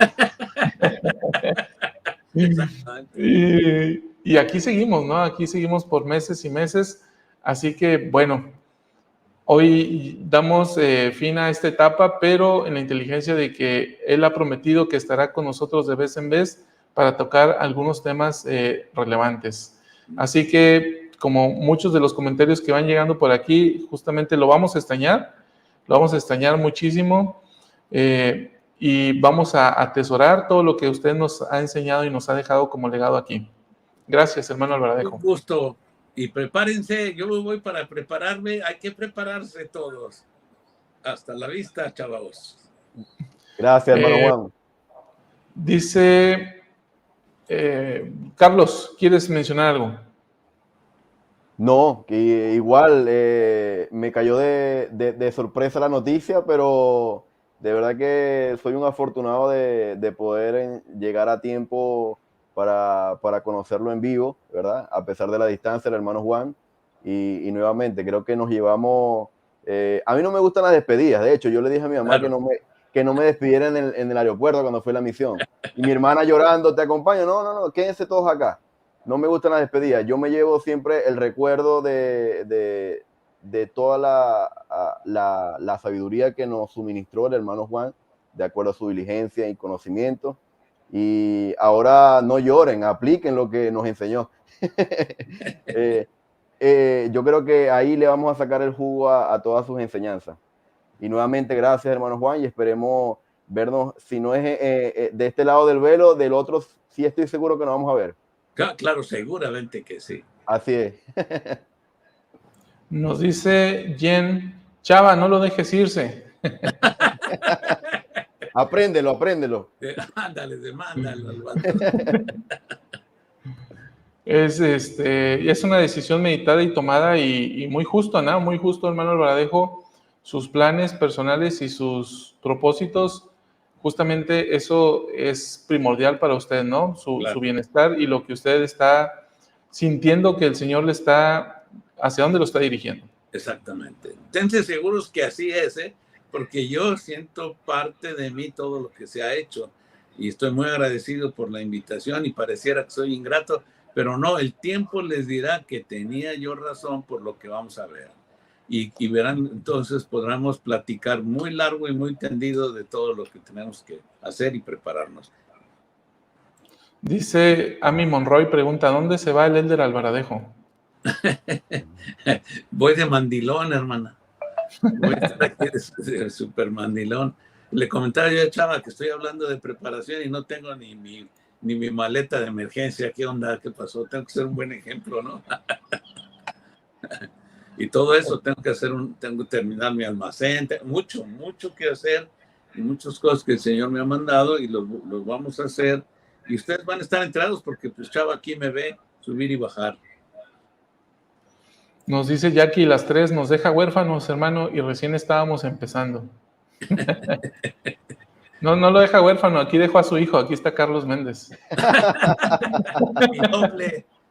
y aquí seguimos, ¿no? Aquí seguimos por meses y meses. Así que, bueno, Hoy damos fin a esta etapa, pero en la inteligencia de que Él ha prometido que estará con nosotros de vez en vez para tocar algunos temas relevantes. Así que, como muchos de los comentarios que van llegando por aquí, justamente lo vamos a extrañar muchísimo, y vamos a atesorar todo lo que usted nos ha enseñado y nos ha dejado como legado aquí. Gracias, hermano Alvaradejo. Un gusto. Y prepárense, yo voy para prepararme, hay que prepararse todos. Hasta la vista, chavos. Gracias, hermano Juan. Dice Carlos, ¿quieres mencionar algo? No, que igual me cayó de sorpresa la noticia, pero de verdad que soy un afortunado de poder llegar a tiempo para conocerlo en vivo, ¿verdad? A pesar de la distancia, el hermano Juan. Y nuevamente, creo que nos llevamos... a mí no me gustan las despedidas. De hecho, yo le dije a mi mamá que no me despidiera en el aeropuerto cuando fue la misión. Y mi hermana llorando, ¿te acompaño? No, quédense todos acá. No me gustan las despedidas. Yo me llevo siempre el recuerdo de toda la sabiduría que nos suministró el hermano Juan, de acuerdo a su diligencia y conocimiento. Y ahora no lloren, apliquen lo que nos enseñó. Yo creo que ahí le vamos a sacar el jugo a todas sus enseñanzas. Y nuevamente, gracias, hermano Juan, y esperemos vernos, si no es de este lado del velo, del otro sí estoy seguro que nos vamos a ver. Claro, seguramente que sí. Así es. Nos dice Jen, Chava, no lo dejes irse. Apréndelo. Ándale, demándalo. Es una decisión meditada y tomada y muy justo, ¿no? Muy justo, hermano Alvaradejo, sus planes personales y sus propósitos. Justamente eso es primordial para usted, ¿no? Su bienestar y lo que usted está sintiendo que el Señor le está, hacia dónde lo está dirigiendo. Exactamente. Tense seguros que así es, porque yo siento parte de mí todo lo que se ha hecho y estoy muy agradecido por la invitación y pareciera que soy ingrato, pero no, el tiempo les dirá que tenía yo razón por lo que vamos a ver. Y verán, entonces podremos platicar muy largo y muy tendido de todo lo que tenemos que hacer y prepararnos. Dice Amy Monroy, pregunta, ¿dónde se va el Elder Alvaradejo? Voy de mandilón, hermana. Voy a estar aquí de super mandilón. Le comentaba yo a Chava que estoy hablando de preparación y no tengo ni mi maleta de emergencia. ¿Qué onda? ¿Qué pasó? Tengo que ser un buen ejemplo, ¿no? Y todo eso tengo que terminar mi almacén, mucho que hacer y muchas cosas que el Señor me ha mandado y los vamos a hacer. Y ustedes van a estar enterados porque pues Chava aquí me ve subir y bajar. Nos dice Jackie, las 3 nos deja huérfanos, hermano, y recién estábamos empezando. No lo deja huérfano, aquí dejo a su hijo, aquí está Carlos Méndez.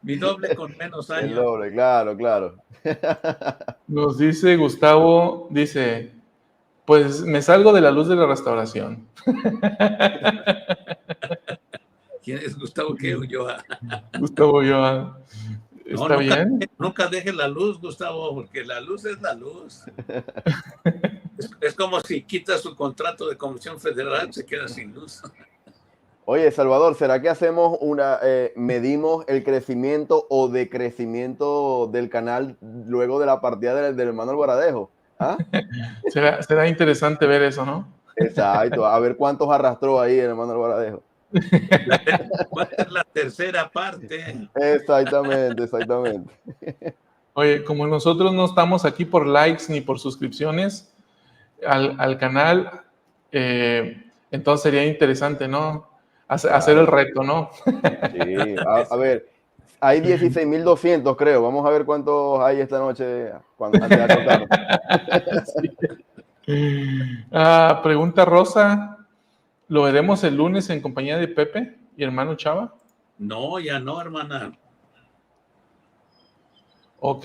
Mi doble con menos años. El doble, claro. Nos dice Gustavo, dice, pues me salgo de la luz de la restauración. ¿Quién es Gustavo? ¿Qué Ulloa? Gustavo Ulloa. ¿Está bien? Nunca deje la luz, Gustavo, porque la luz es la luz. Es como si quita su contrato de Comisión Federal, se queda sin luz. Oye, Salvador, ¿será que hacemos medimos el crecimiento o decrecimiento del canal luego de la partida del hermano Alvaradejo? ¿Ah? Será interesante ver eso, ¿no? Exacto, a ver cuántos arrastró ahí el hermano Alvaradejo. Va a ser la tercera parte. Exactamente. Oye, como nosotros no estamos aquí por likes ni por suscripciones al canal, entonces sería interesante, ¿no? Hacer el reto, ¿no? Sí, a ver, hay 16,200 creo. Vamos a ver cuántos hay esta noche antes de acostarnos. Pregunta Rosa, ¿lo veremos el lunes en compañía de Pepe y hermano Chava? No, ya no, hermana. Ok,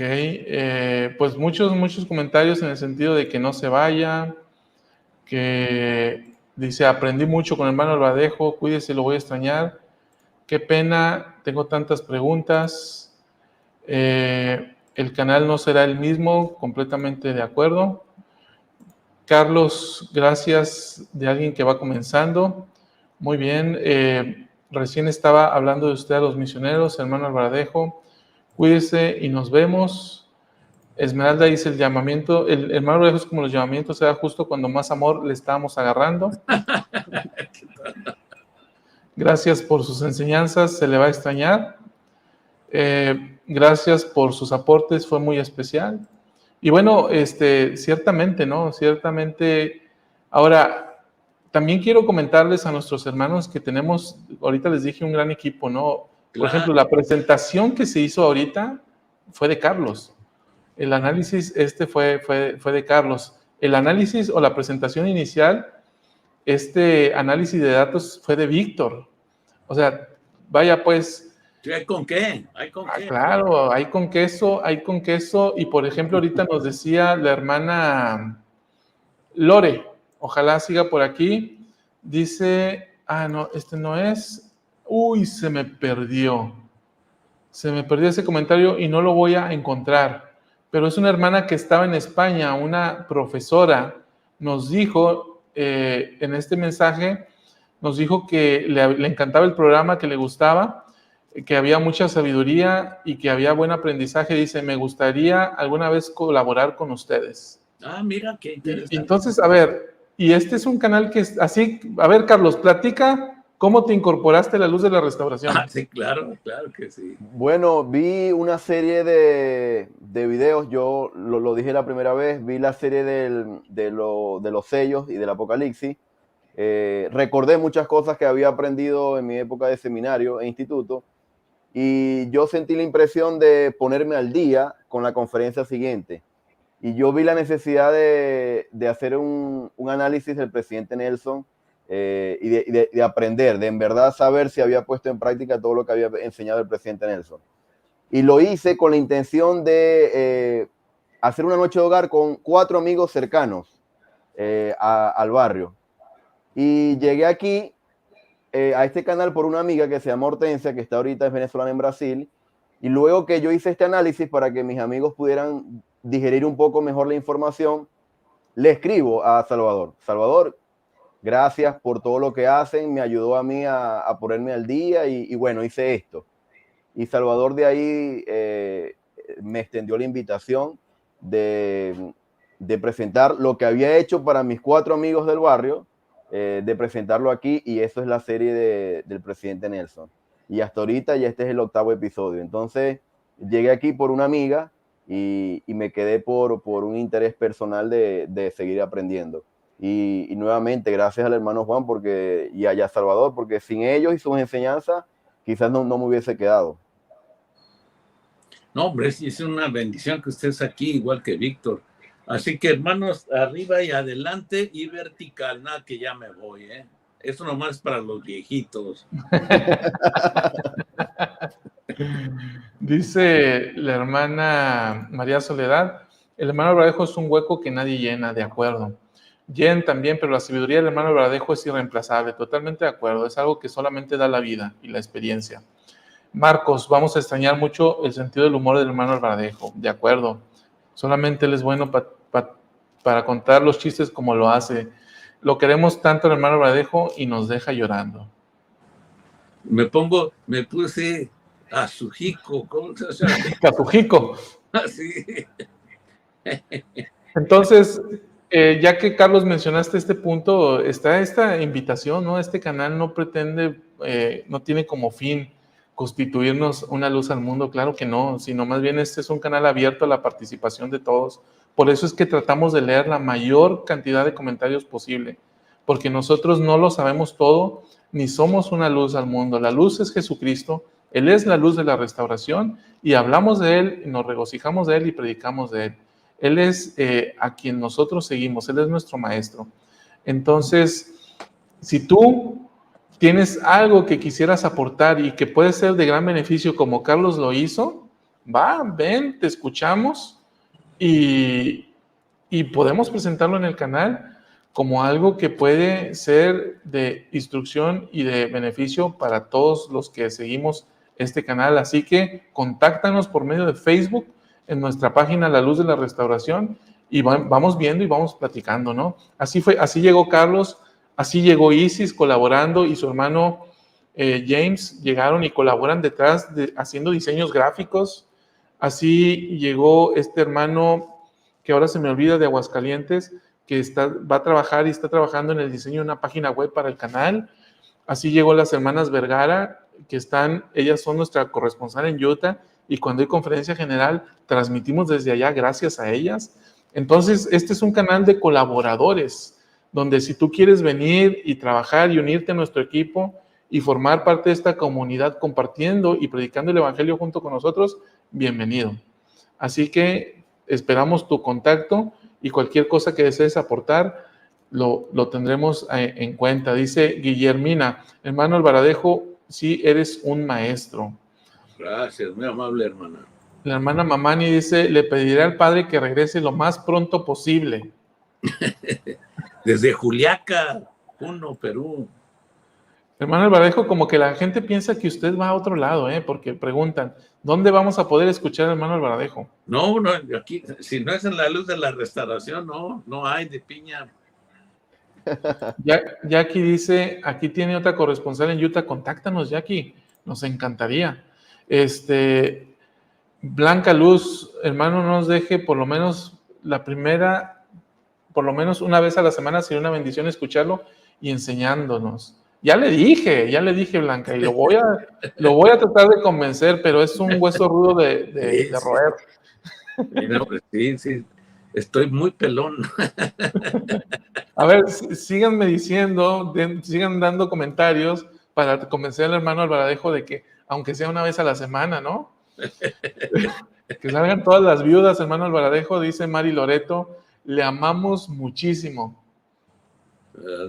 pues muchos comentarios en el sentido de que no se vaya, que dice, aprendí mucho con el hermano Alvaradejo, cuídese, lo voy a extrañar, qué pena, tengo tantas preguntas. el canal no será el mismo, completamente de acuerdo. Carlos, gracias de alguien que va comenzando. Muy bien, recién estaba hablando de usted a los misioneros, hermano Alvaradejo. Cuídese y nos vemos. Esmeralda dice el llamamiento, el hermano Alvaradejo es como los llamamientos, era justo cuando más amor le estábamos agarrando. Gracias por sus enseñanzas, se le va a extrañar. Gracias por sus aportes, fue muy especial. Y bueno, ciertamente, ¿no? Ciertamente. Ahora, también quiero comentarles a nuestros hermanos que tenemos, ahorita les dije, un gran equipo, ¿no? Por ejemplo, la presentación que se hizo ahorita fue de Carlos. El análisis fue de Carlos. El análisis o la presentación inicial, análisis de datos fue de Víctor. O sea, vaya pues. Sí, ¿hay con qué? ¿Hay con qué? Claro, hay con queso. Y por ejemplo, ahorita nos decía la hermana Lore, ojalá siga por aquí. Dice, no, no es. Uy, se me perdió. Se me perdió ese comentario y no lo voy a encontrar. Pero es una hermana que estaba en España, una profesora, nos dijo en este mensaje, nos dijo que le encantaba el programa, que le gustaba, que había mucha sabiduría y que había buen aprendizaje. Dice, me gustaría alguna vez colaborar con ustedes. Mira, qué interesante. Entonces, a ver, y este es un canal que es así. A ver, Carlos, platica cómo te incorporaste a la luz de la restauración. Sí, claro que sí. Bueno, vi una serie de videos, yo lo dije la primera vez, vi la serie de los sellos y del Apocalipsis. Recordé muchas cosas que había aprendido en mi época de seminario e instituto, y yo sentí la impresión de ponerme al día con la conferencia siguiente. Y yo vi la necesidad de hacer un análisis del presidente Nelson y de aprender, de en verdad saber si había puesto en práctica todo lo que había enseñado el presidente Nelson. Y lo hice con la intención de hacer una noche de hogar con 4 amigos cercanos al barrio. Y llegué aquí a este canal por una amiga que se llama Hortensia, que está ahorita, es venezolana en Brasil, y luego que yo hice este análisis para que mis amigos pudieran digerir un poco mejor la información, le escribo a Salvador. Salvador, gracias por todo lo que hacen, me ayudó a mí a ponerme al día y bueno, hice esto. Y Salvador de ahí me extendió la invitación de presentar lo que había hecho para mis 4 amigos del barrio, de presentarlo aquí, y eso es la serie del presidente Nelson. Y hasta ahorita ya este es el 8º episodio. Entonces llegué aquí por una amiga y me quedé por un interés personal de seguir aprendiendo. Y nuevamente gracias al hermano Juan y a Salvador, porque sin ellos y sus enseñanzas quizás no me hubiese quedado. No, hombre, es una bendición que estés aquí, igual que Víctor. Así que, hermanos, arriba y adelante y vertical. Nada, que ya me voy, ¿eh? Eso nomás es para los viejitos. Dice la hermana María Soledad, el hermano Alvaradejo es un hueco que nadie llena, de acuerdo. Jen también, pero la sabiduría del hermano Alvaradejo es irreemplazable, totalmente de acuerdo. Es algo que solamente da la vida y la experiencia. Marcos, vamos a extrañar mucho el sentido del humor del hermano Alvaradejo, de acuerdo. Solamente él es bueno para contar los chistes como lo hace. Lo queremos tanto el hermano Alvaradejo y nos deja llorando. Me puse Kazuhiko, ¿cómo se llama? Kazuhiko. Sí. Entonces, ya que Carlos mencionaste este punto, está esta invitación, ¿no? Este canal no pretende, no tiene como fin constituirnos una luz al mundo, claro que no, sino más bien este es un canal abierto a la participación de todos. Por eso es que tratamos de leer la mayor cantidad de comentarios posible, porque nosotros no lo sabemos todo, ni somos una luz al mundo. La luz es Jesucristo, Él es la luz de la restauración, y hablamos de Él, nos regocijamos de Él y predicamos de Él. Él es a quien nosotros seguimos, Él es nuestro maestro. Entonces, si tú tienes algo que quisieras aportar y que puede ser de gran beneficio como Carlos lo hizo, ven, te escuchamos y podemos presentarlo en el canal como algo que puede ser de instrucción y de beneficio para todos los que seguimos este canal. Así que contáctanos por medio de Facebook. en nuestra página La Luz de la Restauración y vamos viendo y vamos platicando, ¿no? Así fue, así llegó Carlos, así llegó Isis colaborando y su hermano James llegaron y colaboran detrás haciendo diseños gráficos. Así llegó este hermano que ahora se me olvida, de Aguascalientes, que va a trabajar y está trabajando en el diseño de una página web para el canal. Así llegó las hermanas Vergara, que ellas son nuestra corresponsal en Utah, y cuando hay conferencia general transmitimos desde allá gracias a ellas. Entonces, este es un canal de colaboradores, donde si tú quieres venir y trabajar y unirte a nuestro equipo y formar parte de esta comunidad compartiendo y predicando el evangelio junto con nosotros, bienvenido. Así que esperamos tu contacto y cualquier cosa que desees aportar, lo tendremos en cuenta. Dice Guillermina, hermano Alvaradejo, sí eres un maestro. Gracias, muy amable hermana. La hermana Mamani dice, le pediré al padre que regrese lo más pronto posible. Desde Juliaca, Puno, Perú. Hermano Alvaradejo, como que la gente piensa que usted va a otro lado, porque preguntan, ¿dónde vamos a poder escuchar al hermano Alvaradejo? No, aquí, si no es en La Luz de la Restauración, no hay de piña. Jackie dice, aquí tiene otra corresponsal en Utah, contáctanos, Jackie, nos encantaría. Blanca Luz, hermano, no nos deje por lo menos por lo menos una vez a la semana, sería una bendición escucharlo y enseñándonos. Ya le dije, Blanca, y lo voy a tratar de convencer, pero es un hueso rudo de roer. Mira, pues sí, estoy muy pelón. A ver, síganme diciendo, sigan dando comentarios para convencer al hermano Alvaradejo de que, aunque sea una vez a la semana, ¿no? Que salgan todas las viudas, hermano Alvaradejo, dice Mari Loreto, le amamos muchísimo.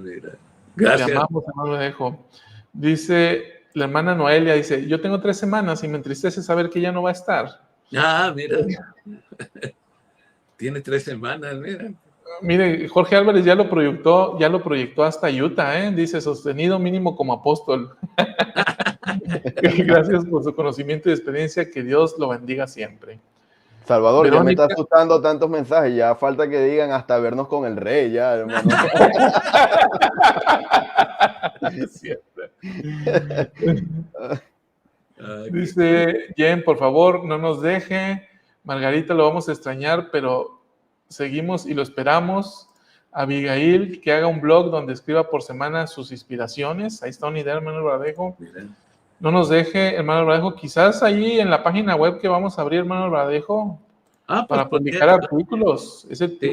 Mira. Gracias. Le amamos, hermano Alvaradejo. Dice la hermana Noelia, dice, yo tengo 3 semanas y me entristece saber que ya no va a estar. Mira. Tiene 3 semanas, mira. Mire, Jorge Álvarez ya lo proyectó hasta Utah, dice, sostenido mínimo como apóstol. Gracias por su conocimiento y experiencia, que Dios lo bendiga siempre. Salvador, Verónica, ya me está asustando tantos mensajes, ya falta que digan hasta vernos con el rey, ya, hermano. Es cierto. Dice Jen, por favor, no nos deje. Margarita, lo vamos a extrañar, pero seguimos y lo esperamos. Abigail, que haga un blog donde escriba por semana sus inspiraciones. Ahí está una idea, hermano Alvaradejo. No nos deje, hermano Alvaradejo. Quizás ahí en la página web que vamos a abrir, hermano Alvaradejo, para publicar artículos.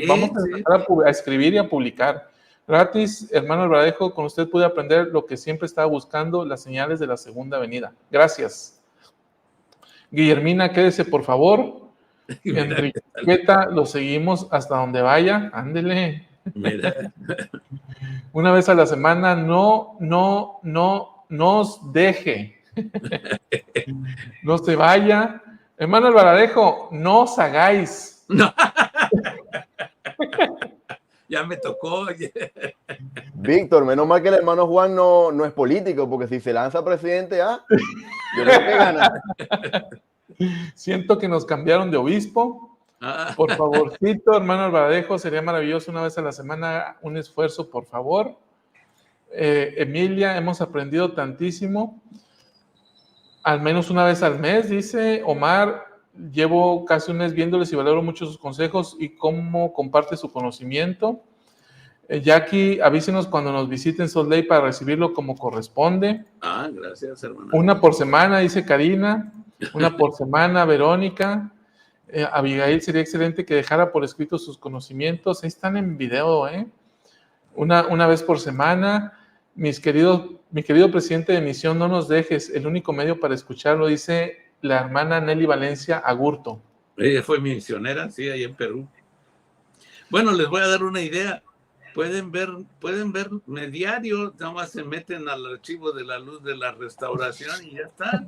Vamos a empezar a escribir y a publicar. Gratis, hermano Alvaradejo, con usted pude aprender lo que siempre estaba buscando, las señales de la segunda venida. Gracias. Guillermina, quédese, por favor. Enriqueta, lo seguimos hasta donde vaya. Ándele. Mira. Una vez a la semana, no nos deje. No se vaya. Hermano Alvaradejo, no os hagáis. No. Ya me tocó. Víctor, menos mal que el hermano Juan no es político, porque si se lanza presidente, yo creo que gana. Siento que nos cambiaron de obispo. Por favorcito, hermano Alvaradejo, sería maravilloso una vez a la semana, un esfuerzo, por favor. Emilia, hemos aprendido tantísimo. Al menos una vez al mes, dice Omar. Llevo casi un mes viéndoles y valoro mucho sus consejos y cómo comparte su conocimiento. Jackie, avísenos cuando nos visiten Salt Lake para recibirlo como corresponde. Gracias, hermano. Una por semana, dice Karina. Una por semana, Verónica. Abigail, sería excelente que dejara por escrito sus conocimientos. Ahí están en video, Una vez por semana. Mi querido presidente de misión, no nos dejes. El único medio para escucharlo, dice la hermana Nelly Valencia Agurto. Ella fue misionera, sí, ahí en Perú. Bueno, les voy a dar una idea. Pueden verme diario, nada más se meten al archivo de La Luz de la Restauración y ya está,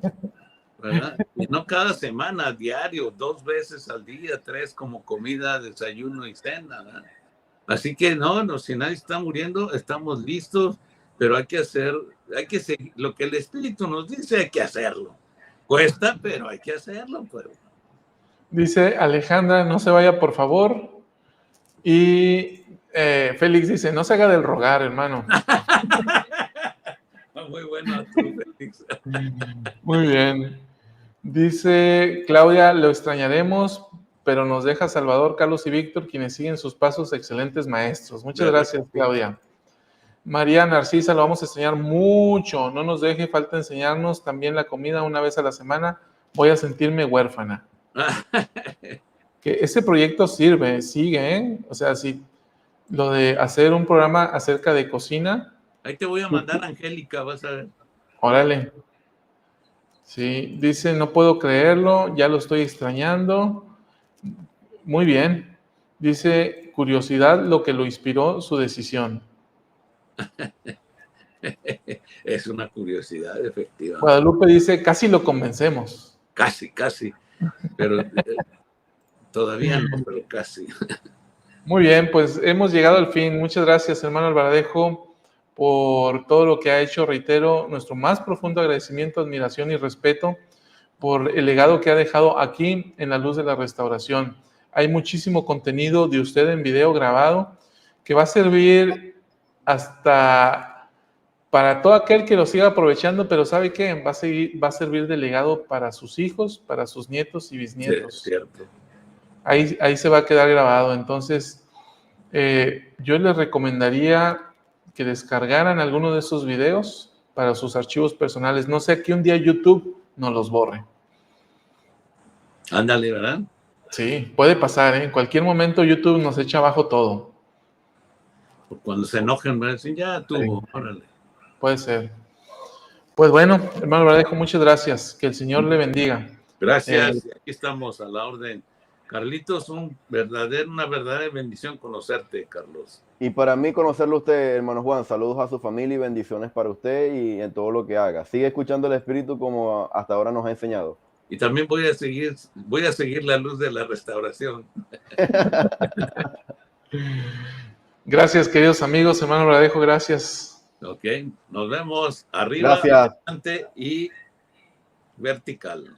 ¿verdad? Y no cada semana, diario, 2 veces al día, 3 como comida, desayuno y cena, ¿verdad? Así que no, si nadie está muriendo, estamos listos, pero hay que seguir lo que el Espíritu nos dice, hay que hacerlo. Cuesta, pero hay que hacerlo, pues. Dice Alejandra, no se vaya por favor. Y Félix dice, no se haga del rogar, hermano. Muy bueno, tú, Félix. Muy bien. Dice Claudia, lo extrañaremos, pero nos deja Salvador, Carlos y Víctor, quienes siguen sus pasos, excelentes maestros. Muchas gracias, Claudia. María Narcisa, lo vamos a extrañar mucho. No nos deje, falta enseñarnos también la comida una vez a la semana. Voy a sentirme huérfana. Que ese proyecto sirve, sigue, ¿eh? O sea, si lo de hacer un programa acerca de cocina. Ahí te voy a mandar a Angélica, vas a ver. Órale. Sí, dice, no puedo creerlo, ya lo estoy extrañando. Muy bien. Dice, curiosidad, lo que lo inspiró su decisión. Es una curiosidad, efectivamente. Guadalupe dice, casi lo convencemos. Casi, pero todavía no, pero casi. Muy bien, pues hemos llegado al fin. Muchas gracias, hermano Alvaradejo, por todo lo que ha hecho. Reitero nuestro más profundo agradecimiento, admiración y respeto por el legado que ha dejado aquí en la Luz de la Restauración. Hay muchísimo contenido de usted en video grabado que va a servir hasta para todo aquel que lo siga aprovechando, pero ¿sabe qué? Va a servir de legado para sus hijos, para sus nietos y bisnietos. Sí, cierto. Ahí se va a quedar grabado. Entonces, yo les recomendaría que descargaran alguno de esos videos para sus archivos personales. No sea que un día YouTube no los borre. Ándale, ¿verdad? Sí, puede pasar, ¿eh? En cualquier momento YouTube nos echa abajo todo. Cuando se enojen, me dicen, ya tuvo, Sí. órale. Puede ser. Pues bueno, hermano Verdejo, muchas gracias. Que el Señor le bendiga. Gracias, aquí estamos a la orden. Carlitos, una verdadera bendición conocerte, Carlos. Y para mí conocerlo a usted, hermano Juan, saludos a su familia y bendiciones para usted y en todo lo que haga. Sigue escuchando el Espíritu como hasta ahora nos ha enseñado. Y también voy a seguir la Luz de la Restauración. Gracias, queridos amigos. Hermano Verdejo, gracias. Ok, nos vemos arriba, Gracias. adelante y vertical.